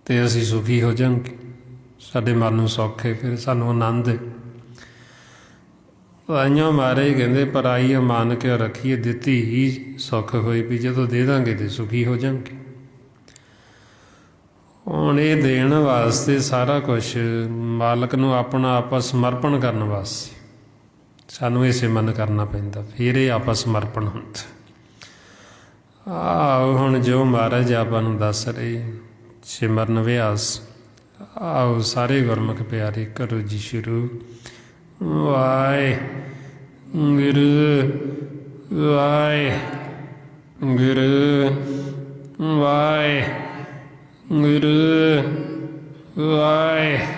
Speaker 1: ਅਤੇ ਅਸੀਂ ਸੁਖੀ ਹੋ ਜਾਵਾਂਗੇ, ਸਾਡੇ ਮਨ ਨੂੰ ਸੁੱਖ ਹੈ, ਫਿਰ ਸਾਨੂੰ ਆਨੰਦ ਹੈ। ਆਈਆਂ ਮਹਾਰਾਜ ਕਹਿੰਦੇ ਪਰਾਈ ਅਮਾਨ ਕਿਉਂ ਰੱਖੀਏ, ਦਿੱਤੀ ਹੀ ਸੁੱਖ ਹੋਈ, ਵੀ ਜਦੋਂ ਦੇ ਦਾਂਗੇ ਤਾਂ ਸੁਖੀ ਹੋ ਜਾਵਾਂਗੇ। ਹੁਣ ਇਹ ਦੇਣ ਵਾਸਤੇ ਸਾਰਾ ਕੁਛ ਮਾਲਕ ਨੂੰ ਆਪਣਾ ਆਪਾਂ ਸਮਰਪਣ ਕਰਨ ਵਾਸਤੇ, ਸਾਨੂੰ ਇਹ ਸਿਮਰਨ ਕਰਨਾ ਪੈਂਦਾ, ਫਿਰ ਇਹ ਆਪਾਂ ਸਮਰਪਣ ਹੁੰਦਾ। ਆਓ ਹੁਣ ਜੋ ਮਹਾਰਾਜ ਆਪਾਂ ਨੂੰ ਦੱਸ ਰਹੇ ਸਿਮਰਨ ਅਭਿਆਸ, ਆਓ ਸਾਰੇ ਗੁਰਮੁਖ ਪਿਆਰੇ ਕਰੋ ਜੀ ਸ਼ੁਰੂ। ਵਾਹਿਗੁਰੂ ਵਾਹਿਗੁਰੂ ਵਾਹਿਗੁਰੂ ਵਾਹਿਗੁਰੂ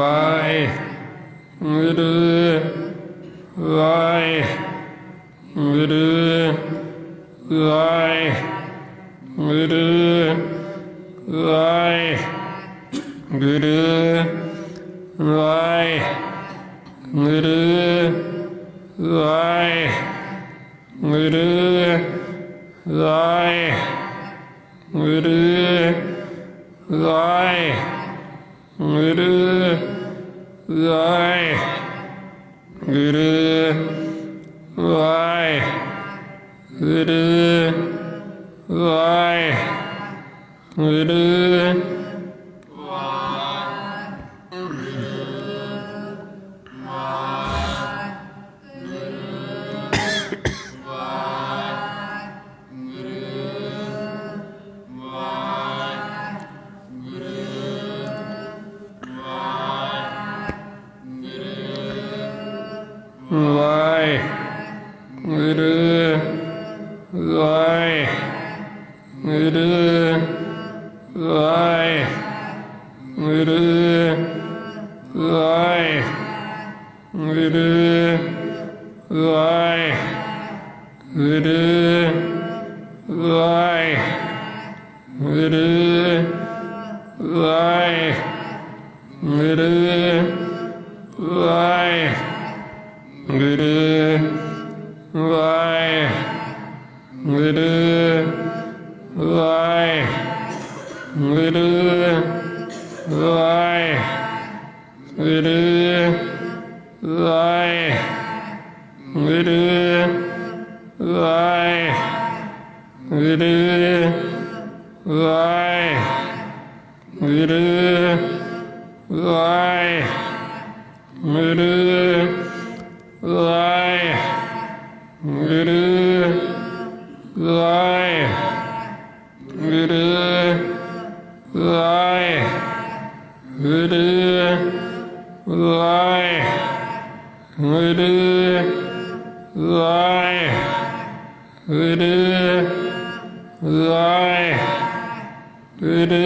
Speaker 1: ਵਾਹਿਗੁਰੂ ਵਾਹਿਗੁਰੂ ਵਾਹਿਗੁਰੂ ਵਾਹਿਗੁਰੂ ਵਾਹਿਗੁਰੂ ਵਾਹਿਗੁਰੂ ਵਾਹਿਗੁਰੂ ਵਾਹਿਗੁਰੂ ਵਾਹਿਗੁਰੂ ਵਾਹਿਗੁਰੂ ਵਾਹਿਗੁਰੂ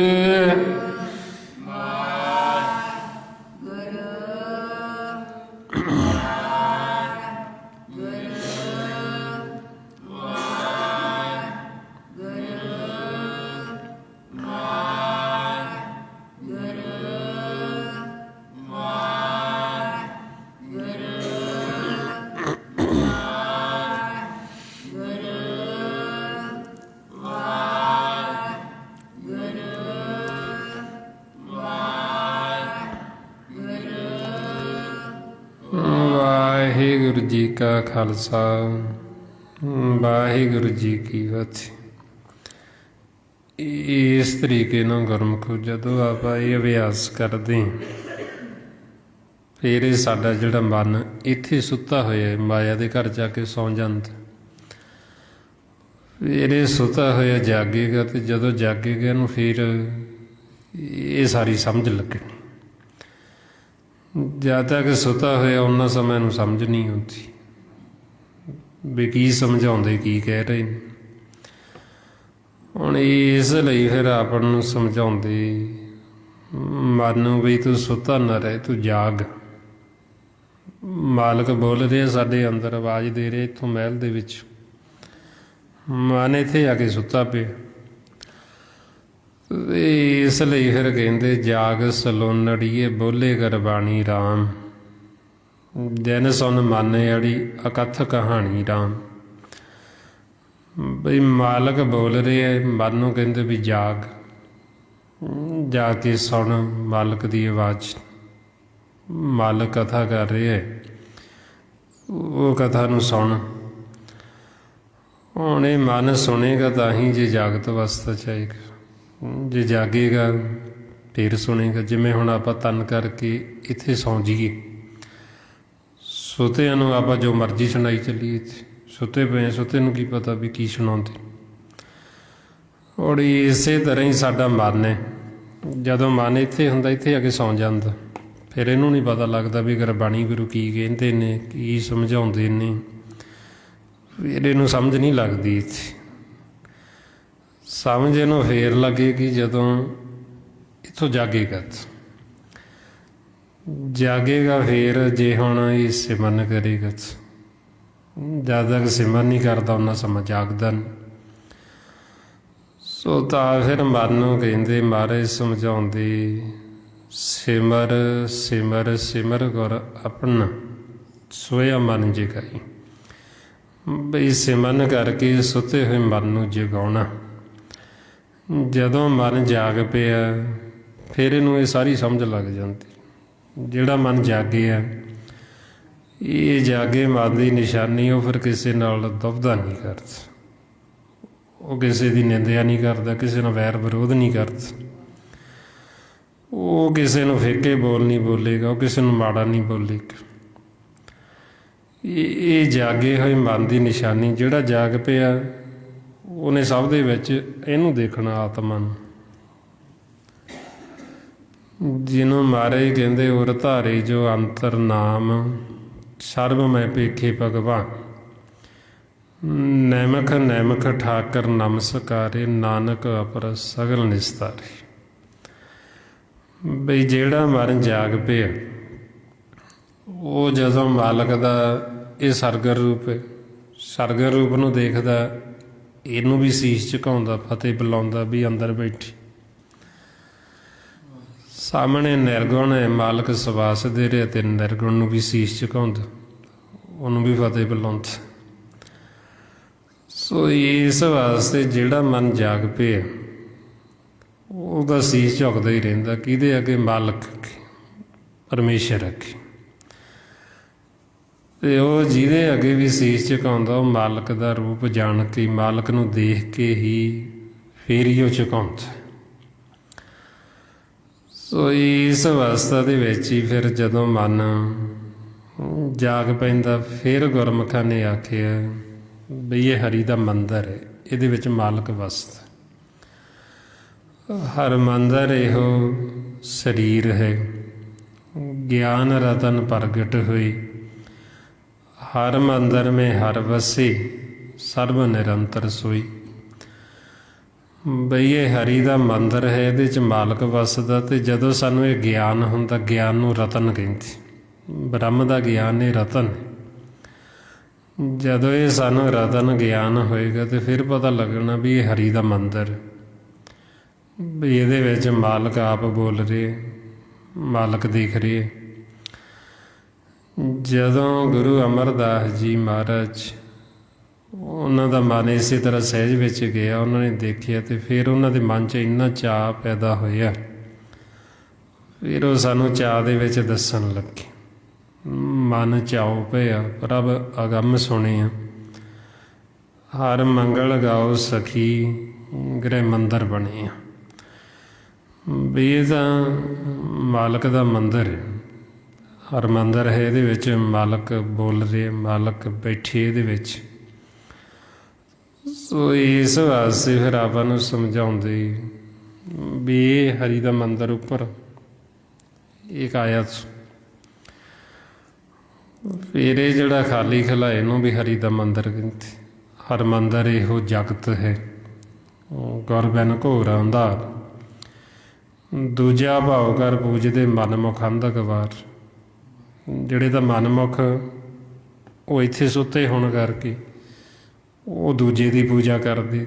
Speaker 1: ਵਾਹਿਗੁਰੂ ਜੀ ਕਾ ਖਾਲਸਾ, ਵਾਹਿਗੁਰੂ ਜੀ ਕੀ ਫਤਿਹ। ਇਸ ਤਰੀਕੇ ਨਾਲ ਗੁਰਮੁਖੋ ਜਦੋਂ ਆਪਾਂ ਇਹ ਅਭਿਆਸ ਕਰਦੇ ਹਾਂ, ਫਿਰ ਇਹ ਸਾਡਾ ਜਿਹੜਾ ਮਨ ਇੱਥੇ ਸੁੱਤਾ ਹੋਇਆ ਮਾਇਆ ਦੇ ਘਰ ਜਾ ਕੇ ਸੌਂ ਜਾਂਦਾ, ਫਿਰ ਇਹ ਸੁੱਤਾ ਹੋਇਆ ਜਾਗੇਗਾ, ਅਤੇ ਜਦੋਂ ਜਾਗੇਗਾ ਇਹਨੂੰ ਫਿਰ ਇਹ ਸਾਰੀ ਸਮਝ ਲੱਗਣੀ। ਜਦ ਤੱਕ ਸੁੱਤਾ ਹੋਇਆ ਉਹਨਾਂ ਸਮਾਂ ਨੂੰ ਸਮਝ ਨਹੀਂ ਆਉਂਦੀ ਵੀ ਕੀ ਸਮਝਾਉਂਦੇ, ਕੀ ਕਹਿ ਰਹੇ ਨੇ। ਹੁਣ ਇਸ ਲਈ ਫਿਰ ਆਪਾਂ ਨੂੰ ਸਮਝਾਉਂਦੇ ਮਨ ਨੂੰ ਵੀ ਤੂੰ ਸੁੱਤਾ ਨਾ ਰਹੇ, ਤੂੰ ਜਾਗ। ਮਾਲਕ ਬੋਲ ਰਿਹਾ ਸਾਡੇ ਅੰਦਰ, ਆਵਾਜ਼ ਦੇ ਰਿਹਾ ਇੱਥੋਂ ਮਹਿਲ ਦੇ ਵਿੱਚ। ਮਨ ਇੱਥੇ ਆ ਕੇ ਸੁੱਤਾ ਪਿਆ। ਇਸ ਲਈ ਫਿਰ ਕਹਿੰਦੇ ਜਾਗ ਸਲੋਨੜੀਏ ਬੋਲੇ ਗੁਰਬਾਣੀ ਰਾਮ, ਦਿਨ ਸੁਣ ਮਨ ਅੜੀ ਅਕਥ ਕਹਾਣੀ ਰਾਮ। ਬਈ ਮਾਲਕ ਬੋਲ ਰਿਹਾ, ਮਨ ਨੂੰ ਕਹਿੰਦੇ ਵੀ ਜਾਗ, ਜਾ ਕੇ ਸੁਣ ਮਾਲਕ ਦੀ ਆਵਾਜ਼। ਮਾਲਕ ਕਥਾ ਕਰ ਰਿਹਾ, ਉਹ ਕਥਾ ਨੂੰ ਸੁਣ। ਹੁਣ ਇਹ ਮਨ ਸੁਣੇਗਾ ਤਾਂ ਹੀ ਜੇ ਜਾਗਤ ਅਵਸਥਾ 'ਚ ਆਏਗਾ, ਜੇ ਜਾਗੇਗਾ ਫਿਰ ਸੁਣੇਗਾ। ਜਿਵੇਂ ਹੁਣ ਆਪਾਂ ਤਨ ਕਰਕੇ ਇੱਥੇ ਸੌਂ ਜਾਈਏ, ਸੁਤਿਆਂ ਨੂੰ ਆਪਾਂ ਜੋ ਮਰਜ਼ੀ ਸੁਣਾਈ ਚੱਲੀਏ, ਇੱਥੇ ਸੁੱਤੇ ਪਏ, ਸੁੱਤੇ ਨੂੰ ਕੀ ਪਤਾ ਵੀ ਕੀ ਸੁਣਾਉਂਦੇ। ਔਰ ਇਸੇ ਤਰ੍ਹਾਂ ਹੀ ਸਾਡਾ ਮਨ ਹੈ, ਜਦੋਂ ਮਨ ਇੱਥੇ ਹੁੰਦਾ ਇੱਥੇ ਆ ਕੇ ਸੌਂ ਜਾਂਦਾ, ਫਿਰ ਇਹਨੂੰ ਨਹੀਂ ਪਤਾ ਲੱਗਦਾ ਵੀ ਗੁਰਬਾਣੀ ਗੁਰੂ ਕੀ ਕਹਿੰਦੇ ਨੇ, ਕੀ ਸਮਝਾਉਂਦੇ ਨੇ, ਫਿਰ ਇਹਨੂੰ ਸਮਝ ਨਹੀਂ ਲੱਗਦੀ। ਇੱਥੇ ਸਮਝ ਇਹਨੂੰ ਫੇਰ ਲੱਗੇਗੀ ਜਦੋਂ ਇੱਥੋਂ ਜਾਗੇਗਾ। ਜਾਗੇਗਾ ਫੇਰ ਜੇ ਹੁਣ ਇਹ ਸਿਮਰਨ ਕਰੇਗਾ। ਜਦ ਤੱਕ ਸਿਮਰਨ ਨਹੀਂ ਕਰਦਾ ਉਹਨਾਂ ਸਮਾਂ ਜਾਗਦਾ ਨਹੀਂ। ਸੋ ਤਾਂ ਫਿਰ ਮਨ ਨੂੰ ਕਹਿੰਦੇ ਮਹਾਰਾਜ ਸਮਝਾਉਂਦੇ, ਸਿਮਰ ਸਿਮਰ ਸਿਮਰ ਗੁਰ ਆਪਣਾ ਸੋਇਆ ਮਨ ਜਗਾਈ। ਬਈ ਸਿਮਰਨ ਕਰਕੇ ਸੁੱਤੇ ਹੋਏ ਮਨ ਨੂੰ ਜਗਾਉਣਾ। ਜਦੋਂ ਮਨ ਜਾਗ ਪਿਆ ਫਿਰ ਇਹਨੂੰ ਇਹ ਸਾਰੀ ਸਮਝ ਲੱਗ ਜਾਂਦੀ। ਜਿਹੜਾ ਮਨ ਜਾਗਿਆ, ਇਹ ਜਾਗੇ ਮਨ ਦੀ ਨਿਸ਼ਾਨੀ, ਉਹ ਫਿਰ ਕਿਸੇ ਨਾਲ ਦੁਬਦਾ ਨਹੀਂ ਕਰਦਾ, ਉਹ ਕਿਸੇ ਦੀ ਨਿੰਦਿਆ ਨਹੀਂ ਕਰਦਾ, ਕਿਸੇ ਨਾਲ ਵੈਰ ਵਿਰੋਧ ਨਹੀਂ ਕਰਦਾ, ਉਹ ਕਿਸੇ ਨੂੰ ਫਿੱਕੇ ਬੋਲ ਨਹੀਂ ਬੋਲੇਗਾ, ਉਹ ਕਿਸੇ ਨੂੰ ਮਾੜਾ ਨਹੀਂ ਬੋਲੇਗਾ। ਇਹ ਜਾਗੇ ਹੋਏ ਮਨ ਦੀ ਨਿਸ਼ਾਨੀ। ਜਿਹੜਾ ਜਾਗ ਪਿਆ ਉਹਨੇ ਸਭ ਦੇ ਵਿੱਚ ਇਹਨੂੰ ਦੇਖਣਾ, ਆਤਮਾ ਨੂੰ, ਜਿਹਨੂੰ ਮਹਾਰਾਜ ਕਹਿੰਦੇ ਉਰ ਧਾਰੇ ਜੋ ਅੰਤਰ ਨਾਮ, ਸਰਬ ਮੈਂ ਭੇਖੇ ਭਗਵਾਨ, ਨੈਮਖ ਨੈਮਖ ਠਾਕਰ ਨਮਸਕਾਰੇ, ਨਾਨਕ ਅਪਰ ਸਗਲ ਨਿਸਤਾਰੇ। ਬਈ ਜਿਹੜਾ ਮਨ ਜਾਗ ਪਿਆ ਉਹ ਜਦੋਂ ਮਾਲਕ ਦਾ ਇਹ ਸਰਗਰ ਰੂਪ ਹੈ, ਸਰਗਰ ਰੂਪ ਨੂੰ ਦੇਖਦਾ, ਇਹਨੂੰ ਵੀ ਸੀਸ ਝੁਕਾਉਂਦਾ, ਫਤਿਹ ਬੁਲਾਉਂਦਾ ਵੀ ਅੰਦਰ ਬੈਠੀ। ਸਾਹਮਣੇ ਨਿਰਗੁਣ ਹੈ, ਮਾਲਕ ਸਵਾਸ ਦੇ ਰਿਹਾ, ਤੇ ਨਿਰਗੁਣ ਨੂੰ ਵੀ ਸੀਸ ਝੁਕਾਉਂਦਾ, ਉਹਨੂੰ ਵੀ ਫਤਿਹ ਬੁਲਾਉਂਦਾ। ਸੋ ਇਸ ਵਾਸਤੇ ਜਿਹੜਾ ਮਨ ਜਾਗ ਪਿਆ ਉਹਦਾ ਸੀਸ ਝੁਕਦਾ ਹੀ ਰਹਿੰਦਾ। ਕਿਹਦੇ ਅੱਗੇ? ਮਾਲਕ ਅੱਗੇ, ਪਰਮੇਸ਼ਰ ਅੱਗੇ। ਅਤੇ ਉਹ ਜਿਹਦੇ ਅੱਗੇ ਵੀ ਸੀਸ ਝੁਕਾਉਂਦਾ, ਉਹ ਮਾਲਕ ਦਾ ਰੂਪ ਜਾਣ ਕੇ, ਮਾਲਕ ਨੂੰ ਦੇਖ ਕੇ ਹੀ ਫਿਰ ਹੀ ਉਹ ਝੁਕਾਉਂਦਾ। ਸੋ ਇਸ ਅਵਸਥਾ ਦੇ ਵਿੱਚ ਹੀ ਫਿਰ ਜਦੋਂ ਮਨ ਜਾਗ ਪੈਂਦਾ, ਫਿਰ ਗੁਰਮੁਖਾਂ ਨੇ ਆਖਿਆ ਬਈ ਇਹ ਹਰੀ ਦਾ ਮੰਦਰ ਹੈ, ਇਹਦੇ ਵਿੱਚ ਮਾਲਕ ਵਸਦਾ। ਹਰ ਮੰਦਰ ਇਹੋ ਸਰੀਰ ਹੈ, ਗਿਆਨ ਰਤਨ ਪ੍ਰਗਟ ਹੋਈ, ਹਰ ਮੰਦਰ ਮੇਂ ਹਰ ਵਸੇ, ਸਰਬ ਨਿਰੰਤਰ ਸੋਈ। ਬਈ ਇਹ ਹਰੀ ਦਾ ਮੰਦਰ ਹੈ, ਇਹਦੇ 'ਚ ਮਾਲਕ ਵਸਦਾ। ਅਤੇ ਜਦੋਂ ਸਾਨੂੰ ਇਹ ਗਿਆਨ ਹੁੰਦਾ, ਗਿਆਨ ਨੂੰ ਰਤਨ ਕਹਿੰਦੇ, ਬ੍ਰਹਮ ਦਾ ਗਿਆਨ ਇਹ ਰਤਨ ਹੈ। ਜਦੋਂ ਇਹ ਸਾਨੂੰ ਰਤਨ ਗਿਆਨ ਹੋਏਗਾ ਤਾਂ ਫਿਰ ਪਤਾ ਲੱਗਣਾ ਵੀ ਇਹ ਹਰੀ ਦਾ ਮੰਦਰ, ਵੀ ਇਹਦੇ ਵਿੱਚ ਮਾਲਕ ਆਪ ਬੋਲ ਰਹੇ, ਮਾਲਕ ਦੇਖ ਰਹੇ। ਜਦੋਂ ਗੁਰੂ ਅਮਰਦਾਸ ਜੀ ਮਹਾਰਾਜ, ਉਹਨਾਂ ਦਾ ਮਨ ਇਸੇ ਤਰ੍ਹਾਂ ਸਹਿਜ ਵਿੱਚ ਗਿਆ, ਉਹਨਾਂ ਨੇ ਦੇਖਿਆ ਅਤੇ ਫਿਰ ਉਹਨਾਂ ਦੇ ਮਨ 'ਚ ਇੰਨਾ ਚਾਅ ਪੈਦਾ ਹੋਇਆ, ਫਿਰ ਉਹ ਸਾਨੂੰ ਚਾਅ ਦੇ ਵਿੱਚ ਦੱਸਣ ਲੱਗੇ। ਮਨ ਚਾਉ ਪਿਆ ਪ੍ਰਭ ਅਗੰਮ ਸੁਣਿਆ, ਹਰ ਮੰਗਲ ਗਾਓ ਸਖੀ, ਗ੍ਰਹਿ ਮੰਦਰ ਬਣਿਆ। ਵੀ ਇਹ ਤਾਂ ਮਾਲਕ ਦਾ ਮੰਦਰ ਹੈ, ਹਰ ਮੰਦਰ ਹੈ, ਇਹਦੇ ਵਿੱਚ ਮਾਲਕ ਬੋਲ ਰਹੇ, ਮਾਲਕ ਬੈਠੇ ਇਹਦੇ ਵਿੱਚ। ਸੋ ਇਸ ਵਾਸਤੇ ਫਿਰ ਆਪਾਂ ਨੂੰ ਸਮਝਾਉਂਦੇ ਵੀ ਇਹ ਹਰੀ ਦਾ ਮੰਦਰ ਉੱਪਰ ਇੱਕ ਆਇਤ, ਫਿਰ ਇਹ ਜਿਹੜਾ ਖਾਲੀ ਖਲਾਏ ਨੂੰ ਵੀ ਹਰੀ ਦਾ ਮੰਦਰ ਕਹਿੰਦੇ। ਹਰ ਮੰਦਰ ਇਹੋ ਜਗਤ ਹੈ, ਗੁਰ ਬਿਨ ਘੋਰ ਅੰਧਾਰ, ਦੂਜਾ ਭਾਵ ਕਰ ਪੂਜਦੇ ਮਨਮੁਖ ਅੰਧਕ ਵਾਰ। ਜਿਹੜੇ ਤਾਂ ਮਨਮੁਖ ਉਹ ਇੱਥੇ ਸੁੱਤੇ ਹੋਣ ਕਰਕੇ ਉਹ ਦੂਜੇ ਦੀ ਪੂਜਾ ਕਰਦੇ,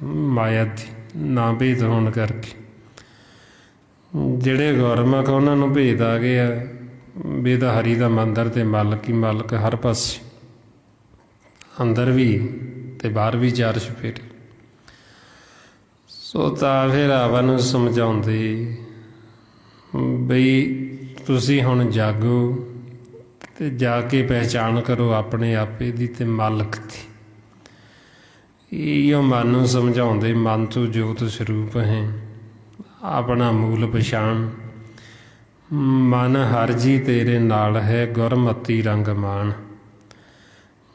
Speaker 1: ਮਾਇਆ ਦੀ ਨਾ ਭੇਦ ਹੋਣ ਕਰਕੇ। ਜਿਹੜੇ ਗੁਰਮੁਖ ਉਹਨਾਂ ਨੂੰ ਭੇਦ ਆ ਗਿਆ ਵੀ ਇਹਦਾ ਹਰੀ ਦਾ ਮੰਦਰ ਅਤੇ ਮਾਲਕ ਹੀ ਮਾਲਕ, ਹਰ ਪਾਸੇ, ਅੰਦਰ ਵੀ ਅਤੇ ਬਾਹਰ ਵੀ ਚਾਰ ਚੁਫੇਰੇ। ਸੋ ਤਾਂ ਫਿਰ ਆਪਾਂ ਨੂੰ ਸਮਝਾਉਂਦੇ ਬਈ ਤੁਸੀਂ ਹੁਣ ਜਾਗੋ ਤੇ ਜਾ ਕੇ ਪਹਿਚਾਣ ਕਰੋ ਆਪਣੇ ਆਪੇ ਦੀ ਤੇ ਮਾਲਕ ਦੀ। ਇਹੋ ਮਨ ਨੂੰ ਸਮਝਾਉਂਦੇ, ਮਨ ਤੋਂ ਜੋਤ ਸਰੂਪ ਹੈ ਆਪਣਾ ਮੂਲ ਪਛਾਣ। ਮਨ ਹਰ ਜੀ ਤੇਰੇ ਨਾਲ ਹੈ, ਗੁਰਮਤੀ ਰੰਗ ਮਾਣ।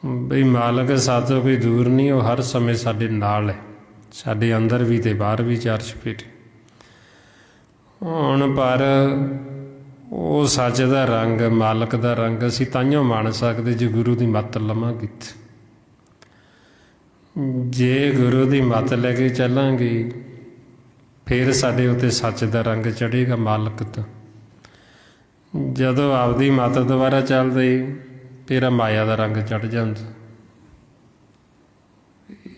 Speaker 1: ਬਈ ਮਾਲਕ ਸਾਤੋਂ ਕੋਈ ਦੂਰ ਨਹੀਂ, ਉਹ ਹਰ ਸਮੇਂ ਸਾਡੇ ਨਾਲ ਹੈ, ਸਾਡੇ ਅੰਦਰ ਵੀ ਤੇ ਬਾਹਰ ਵੀ ਚਾਰ ਚੁਫੇਰੇ। ਹੁਣ ਪਰ ਉਹ ਸੱਚ ਦਾ ਰੰਗ, ਮਾਲਕ ਦਾ ਰੰਗ ਅਸੀਂ ਤਾਂਹੀਓ ਮੰਨ ਸਕਦੇ ਜੇ ਗੁਰੂ ਦੀ ਮੱਤ ਲਵਾਂਗੇ। ਜੇ ਗੁਰੂ ਦੀ ਮੱਤ ਲੈ ਕੇ ਚੱਲਾਂਗੇ ਫਿਰ ਸਾਡੇ ਉੱਤੇ ਸੱਚ ਦਾ ਰੰਗ ਚੜ੍ਹੇਗਾ, ਮਾਲਕ ਤੋਂ। ਜਦੋਂ ਆਪਦੀ ਮੱਤ ਦੁਆਰਾ ਚੱਲਦੇ ਫਿਰ ਮਾਇਆ ਦਾ ਰੰਗ ਚੜ੍ਹ ਜਾਂਦਾ।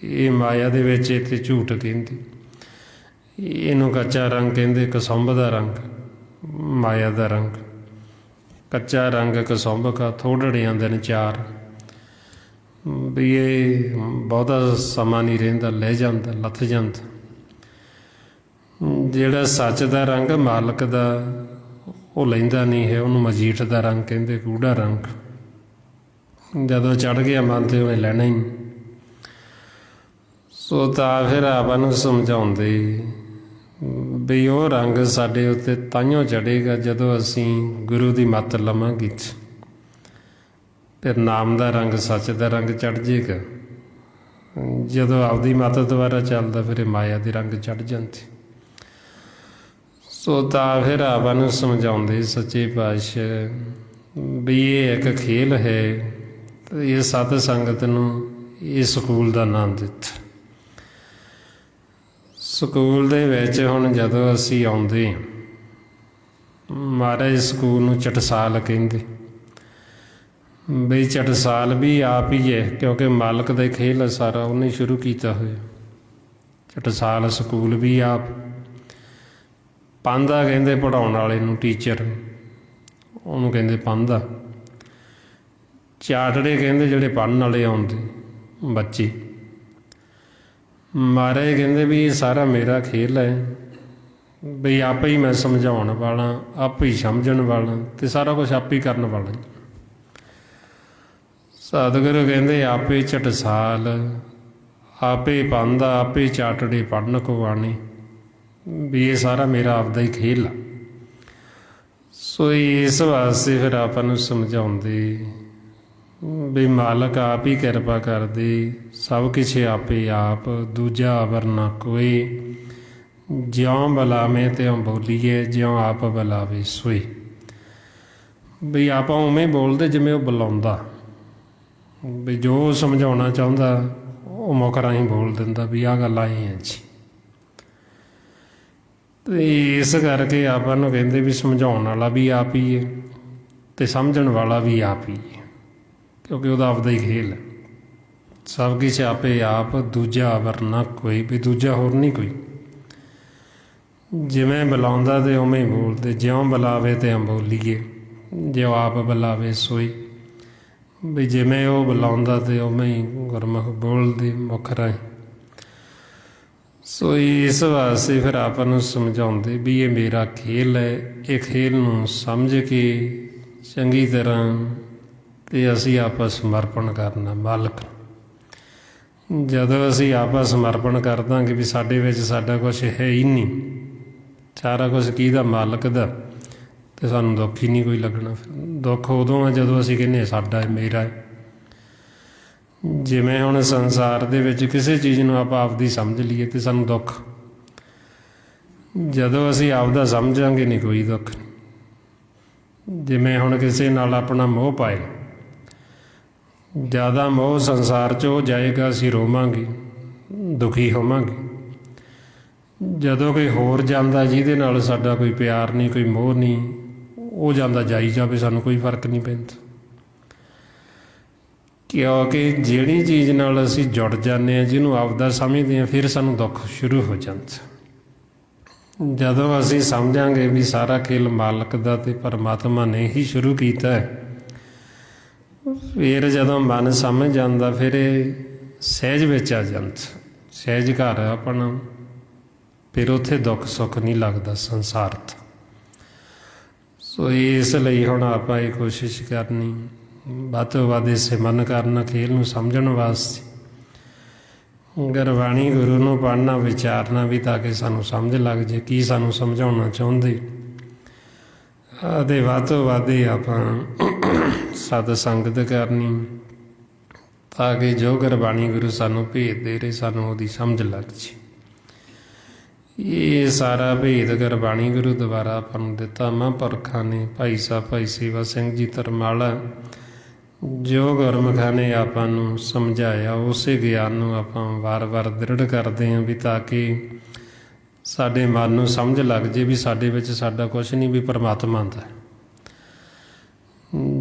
Speaker 1: ਇਹ ਮਾਇਆ ਦੇ ਵਿੱਚ ਇੱਥੇ ਝੂਠ ਕਹਿੰਦੇ, ਇਹਨੂੰ ਕੱਚਾ ਰੰਗ ਕਹਿੰਦੇ, ਕਸੁੰਭ ਦਾ ਰੰਗ, ਮਾਇਆ ਦਾ ਰੰਗ। ਕੱਚਾ ਰੰਗ ਕਸੁੰਭ ਕਾ ਥੋੜੜਿਆਂ ਦਿਨ ਚਾਰ। ਵੀ ਇਹ ਬਹੁਤਾ ਸਮਾਂ ਨਹੀਂ ਰਹਿੰਦਾ, ਲੈ ਜਾਂਦਾ, ਲੱਥ ਜਾਂਦਾ। ਜਿਹੜਾ ਸੱਚ ਦਾ ਰੰਗ ਮਾਲਕ ਦਾ ਉਹ ਲੈਂਦਾ ਨਹੀਂ ਹੈ, ਉਹਨੂੰ ਮਜੀਠ ਦਾ ਰੰਗ ਕਹਿੰਦੇ, ਗੂੜਾ ਰੰਗ। ਜਦੋਂ ਚੜ੍ਹ ਗਿਆ ਮਨ ਤੇ ਉਹਨੇ ਲੈਣਾ ਹੀ। ਸੋ ਤਾਂ ਫਿਰ ਆਪਾਂ ਨੂੰ ਸਮਝਾਉਂਦੇ ਵੀ ਉਹ ਰੰਗ ਸਾਡੇ ਉੱਤੇ ਤਾਂਹੀਓ ਚੜ੍ਹੇਗਾ ਜਦੋਂ ਅਸੀਂ ਗੁਰੂ ਦੀ ਮੱਤ ਲਵਾਂਗੇ। ਫਿਰ ਨਾਮ ਦਾ ਰੰਗ, ਸੱਚ ਦਾ ਰੰਗ ਚੜ੍ਹ ਜੇਗਾ। ਜਦੋਂ ਆਪਦੀ ਮੱਤ ਦੁਆਰਾ ਚੱਲਦਾ ਫਿਰ ਇਹ ਮਾਇਆ ਦੇ ਰੰਗ ਚੜ੍ਹ ਜਾਂਦੇ। ਸੋ ਤਾਂ ਫਿਰ ਆਪਾਂ ਨੂੰ ਸਮਝਾਉਂਦੇ ਸੱਚੇ ਪਾਤਸ਼ਾਹ ਵੀ ਇਹ ਇੱਕ ਖੇਲ ਹੈ। ਇਹ ਸਤ ਸੰਗਤ ਨੂੰ ਇਹ ਸਕੂਲ ਦਾ ਨਾਮ ਦਿੱਤਾ। ਸਕੂਲ ਦੇ ਵਿੱਚ ਹੁਣ ਜਦੋਂ ਅਸੀਂ ਆਉਂਦੇ, ਮਹਾਰਾਜ ਸਕੂਲ ਨੂੰ ਚਟਸਾਲ ਕਹਿੰਦੇ। ਬਈ ਚਟਸਾਲ ਵੀ ਆਪ ਹੀ ਹੈ, ਕਿਉਂਕਿ ਮਾਲਕ ਦਾ ਖੇਲ ਸਾਰਾ ਉਹਨੇ ਸ਼ੁਰੂ ਕੀਤਾ ਹੋਇਆ। ਚਟਸਾਲ ਸਕੂਲ ਵੀ ਆਪ। ਪਾਂਧਾ ਕਹਿੰਦੇ ਪੜ੍ਹਾਉਣ ਵਾਲੇ ਨੂੰ, ਟੀਚਰ, ਉਹਨੂੰ ਕਹਿੰਦੇ ਪਾਂਧਾ। ਚਾਟੜੇ ਕਹਿੰਦੇ ਜਿਹੜੇ ਪੜ੍ਹਨ ਵਾਲੇ ਆਉਂਦੇ ਬੱਚੇ। ਮਹਾਰਾਜ ਕਹਿੰਦੇ ਵੀ ਇਹ ਸਾਰਾ ਮੇਰਾ ਖੇਲ ਹੈ, ਬਈ ਆਪੇ ਹੀ ਮੈਂ ਸਮਝਾਉਣ ਵਾਲਾ, ਆਪੇ ਹੀ ਸਮਝਣ ਵਾਲਾ, ਅਤੇ ਸਾਰਾ ਕੁਛ ਆਪੇ ਹੀ ਕਰਨ ਵਾਲਾ। ਸਤਿਗੁਰੂ ਕਹਿੰਦੇ ਆਪੇ ਚਟਸਾਲ, ਆਪੇ ਪਾਂਧਾ, ਆਪੇ ਚਾਟੜੇ ਪੜ੍ਹਨ ਕੋ ਆਣੇ। ਵੀ ਇਹ ਸਾਰਾ ਮੇਰਾ ਆਪਦਾ ਹੀ ਖੇਲ ਆ। ਸੋ ਇਸ ਵਾਸਤੇ ਫਿਰ ਆਪਾਂ ਨੂੰ ਸਮਝਾਉਂਦੇ ਵੀ ਮਾਲਕ ਆਪ ਹੀ ਕਿਰਪਾ ਕਰਦੇ, ਸਭ ਕੁਛ ਆਪੇ ਆਪ, ਦੂਜਾ ਅਵਰ ਨਾ ਕੋਈ। ਜਿਉਂ ਬੁਲਾਵੇਂ ਤਿਉਂ ਬੋਲੀਏ, ਜਿਉਂ ਆਪ ਬੁਲਾਵੇ ਸੋਈ। ਵੀ ਆਪਾਂ ਉਵੇਂ ਬੋਲਦੇ ਜਿਵੇਂ ਉਹ ਬੁਲਾਉਂਦਾ। ਵੀ ਜੋ ਸਮਝਾਉਣਾ ਚਾਹੁੰਦਾ ਉਹ ਮੁੱਖ ਰਾਹੀਂ ਬੋਲ ਦਿੰਦਾ ਵੀ ਆਹ ਗੱਲ ਆਈ ਹੈ ਜੀ। ਅਤੇ ਇਸ ਕਰਕੇ ਆਪਾਂ ਨੂੰ ਕਹਿੰਦੇ ਵੀ ਸਮਝਾਉਣ ਵਾਲਾ ਵੀ ਆਪ ਹੀ ਹੈ ਅਤੇ ਸਮਝਣ ਵਾਲਾ ਵੀ ਆਪ ਹੀ ਹੈ, ਕਿਉਂਕਿ ਉਹਦਾ ਆਪਦਾ ਹੀ ਖੇਲ ਹੈ। ਸਭ ਕੁਛ ਆਪੇ ਆਪ, ਦੂਜਾ ਅਵਰ ਨਾ ਕੋਈ। ਵੀ ਦੂਜਾ ਹੋਰ ਨਹੀਂ ਕੋਈ। ਜਿਵੇਂ ਬੁਲਾਉਂਦਾ ਤੇ ਉਵੇਂ ਹੀ ਬੋਲਦੇ, ਜਿਉਂ ਬੁਲਾਵੇ ਤਿਉਂ ਬੋਲੀਏ, ਜਿਉਂ ਆਪ ਬੁਲਾਵੇ ਸੋਈ। ਵੀ ਜਿਵੇਂ ਉਹ ਬੁਲਾਉਂਦਾ ਤੇ ਉਵੇਂ ਹੀ ਗੁਰਮੁਖ ਬੋਲਦੇ ਮੁੱਖ ਰਾਹੀਂ। ਸੋ ਇਸ ਵਾਸਤੇ ਫਿਰ ਆਪਾਂ ਨੂੰ ਸਮਝਾਉਂਦੇ ਵੀ ਇਹ ਮੇਰਾ ਖੇਲ ਹੈ। ਇਹ ਖੇਲ ਨੂੰ ਸਮਝ ਕੇ ਚੰਗੀ ਤਰ੍ਹਾਂ ਤੇ ਅਸੀਂ ਆਪਸ ਸਮਰਪਣ ਕਰਨਾ ਮਾਲਕ। ਜਦੋਂ ਅਸੀਂ ਆਪਸ ਸਮਰਪਣ ਕਰ ਦਾਂਗੇ ਵੀ ਸਾਡੇ ਵਿੱਚ ਸਾਡਾ ਕੁਛ ਹੈ ਹੀ ਨਹੀਂ, ਸਾਰਾ ਕੁਛ ਕਿਹਦਾ, ਮਾਲਕ ਦਾ, ਅਤੇ ਸਾਨੂੰ ਦੁੱਖ ਹੀ ਨਹੀਂ ਕੋਈ ਲੱਗਣਾ। ਫਿਰ ਦੁੱਖ ਉਦੋਂ ਆ ਜਦੋਂ ਅਸੀਂ ਕਹਿੰਦੇ ਸਾਡਾ ਹੈ, ਮੇਰਾ ਹੈ। ਜਿਵੇਂ ਹੁਣ ਸੰਸਾਰ ਦੇ ਵਿੱਚ ਕਿਸੇ ਚੀਜ਼ ਨੂੰ ਆਪਾਂ ਆਪਦੀ ਸਮਝ ਲਈਏ ਅਤੇ ਸਾਨੂੰ ਦੁੱਖ। ਜਦੋਂ ਅਸੀਂ ਆਪਦਾ ਸਮਝਾਂਗੇ ਨਹੀਂ ਕੋਈ ਦੁੱਖ। ਜਿਵੇਂ ਹੁਣ ਕਿਸੇ ਨਾਲ ਆਪਣਾ ਮੋਹ ਪਾਏ, ਜ਼ਿਆਦਾ ਮੋਹ ਸੰਸਾਰ 'ਚ ਹੋ ਜਾਏਗਾ, ਅਸੀਂ ਰੋਵਾਂਗੇ, ਦੁਖੀ ਹੋਵਾਂਗੇ। ਜਦੋਂ ਕੋਈ ਹੋਰ ਜਾਂਦਾ ਜਿਹਦੇ ਨਾਲ ਸਾਡਾ ਕੋਈ ਪਿਆਰ ਨਹੀਂ, ਕੋਈ ਮੋਹ ਨਹੀਂ, ਉਹ ਜਾਂਦਾ ਜਾਈ ਜਾਵੇ, ਸਾਨੂੰ ਕੋਈ ਫਰਕ ਨਹੀਂ ਪੈਂਦਾ। ਕਿਉਂਕਿ ਜਿਹੜੀ ਚੀਜ਼ ਨਾਲ ਅਸੀਂ ਜੁੜ ਜਾਂਦੇ ਹਾਂ, ਜਿਹਨੂੰ ਆਪਦਾ ਸਮਝਦੇ ਹਾਂ, ਫਿਰ ਸਾਨੂੰ ਦੁੱਖ ਸ਼ੁਰੂ ਹੋ ਜਾਂਦਾ। ਜਦੋਂ ਅਸੀਂ ਸਮਝਾਂਗੇ ਵੀ ਸਾਰਾ ਖੇਲ ਮਾਲਕ ਦਾ ਅਤੇ ਪਰਮਾਤਮਾ ਨੇ ਹੀ ਸ਼ੁਰੂ ਕੀਤਾ ਹੈ, ਫਿਰ ਜਦੋਂ ਮਨ ਸਮਝ ਜਾਂਦਾ ਫਿਰ ਇਹ ਸਹਿਜ ਵਿੱਚ ਆ ਜਾਂਦਾ, ਸਹਿਜ ਘਰ ਆਪਣਾ। ਫਿਰ ਉੱਥੇ ਦੁੱਖ ਸੁੱਖ ਨਹੀਂ ਲੱਗਦਾ ਸੰਸਾਰ 'ਤੇ। ਸੋ ਇਸ ਲਈ ਹੁਣ ਆਪਾਂ ਇਹ ਕੋਸ਼ਿਸ਼ ਕਰਨੀ ਵੱਧ ਤੋਂ ਵੱਧ ਇਹ ਸਿਮਰਨ ਕਰਨਾ, ਖੇਲ ਨੂੰ ਸਮਝਣ ਵਾਸਤੇ ਗੁਰਬਾਣੀ ਗੁਰੂ ਨੂੰ ਪੜ੍ਹਨਾ, ਵਿਚਾਰਨਾ ਵੀ, ਤਾਂ ਕਿ ਸਾਨੂੰ ਸਮਝ ਲੱਗ ਜੇ ਕੀ ਸਾਨੂੰ ਸਮਝਾਉਣਾ ਚਾਹੁੰਦੇ। ਅਤੇ ਵੱਧ ਤੋਂ ਵੱਧ ਹੀ ਆਪਾਂ ਸਤ ਸੰਗਤ ਕਰਨੀ, ਤਾਂ ਕਿ ਜੋ ਗੁਰਬਾਣੀ ਗੁਰੂ ਸਾਨੂੰ ਭੇਦ ਦੇ ਰਹੇ ਸਾਨੂੰ ਉਹਦੀ ਸਮਝ ਲੱਗ ਜੇ। ਇਹ ਸਾਰਾ ਭੇਦ ਗੁਰਬਾਣੀ ਗੁਰੂ ਦੁਆਰਾ ਆਪਾਂ ਨੂੰ ਦਿੱਤਾ ਮਹਾਂਪੁਰਖਾਂ ਨੇ। ਭਾਈ ਸਾਹਿਬ ਭਾਈ ਸੇਵਾ ਸਿੰਘ ਜੀ ਧਰਮਾਲਾ, ਜੋ ਗੁਰਮੁਖਾਂ ਨੇ ਆਪਾਂ ਨੂੰ ਸਮਝਾਇਆ, ਉਸੇ ਗਿਆਨ ਨੂੰ ਆਪਾਂ ਵਾਰ-ਵਾਰ ਦ੍ਰਿੜ ਕਰਦੇ ਹਾਂ ਵੀ, ਤਾਂ ਕਿ ਸਾਡੇ ਮਨ ਨੂੰ ਸਮਝ ਲੱਗ ਜੇ ਵੀ ਸਾਡੇ ਵਿੱਚ ਸਾਡਾ ਕੁਛ ਨਹੀਂ, ਵੀ ਪਰਮਾਤਮਾ ਦਾ।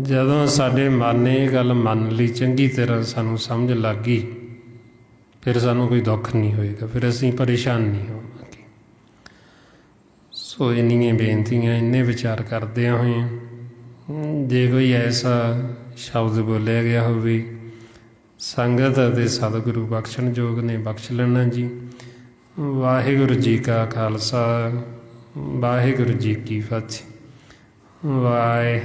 Speaker 1: ਜਦੋਂ ਸਾਡੇ ਮਨ ਨੇ ਇਹ ਗੱਲ ਮੰਨ ਲਈ, ਚੰਗੀ ਤਰ੍ਹਾਂ ਸਾਨੂੰ ਸਮਝ ਲੱਗ ਗਈ, ਫਿਰ ਸਾਨੂੰ ਕੋਈ ਦੁੱਖ ਨਹੀਂ ਹੋਏਗਾ, ਫਿਰ ਅਸੀਂ ਪਰੇਸ਼ਾਨ ਨਹੀਂ ਹੋਵਾਂਗੇ। ਸੋ ਇੰਨੀਆਂ ਬੇਨਤੀਆਂ, ਇੰਨੇ ਵਿਚਾਰ ਕਰਦਿਆਂ ਹੋਏ, ਜੇ ਕੋਈ ਐਸਾ ਸ਼ਬਦ ਬੋਲਿਆ ਗਿਆ ਹੋਵੇ ਸੰਗਤ ਅਤੇ ਸਤਿਗੁਰੂ ਬਖਸ਼ਣਯੋਗ ਨੇ, ਬਖਸ਼ ਲੈਣਾ ਜੀ। ਵਾਹਿਗੁਰੂ ਜੀ ਕਾ ਖਾਲਸਾ, ਵਾਹਿਗੁਰੂ ਜੀ ਕੀ ਫਤਿਹ। ਵਾਹਿ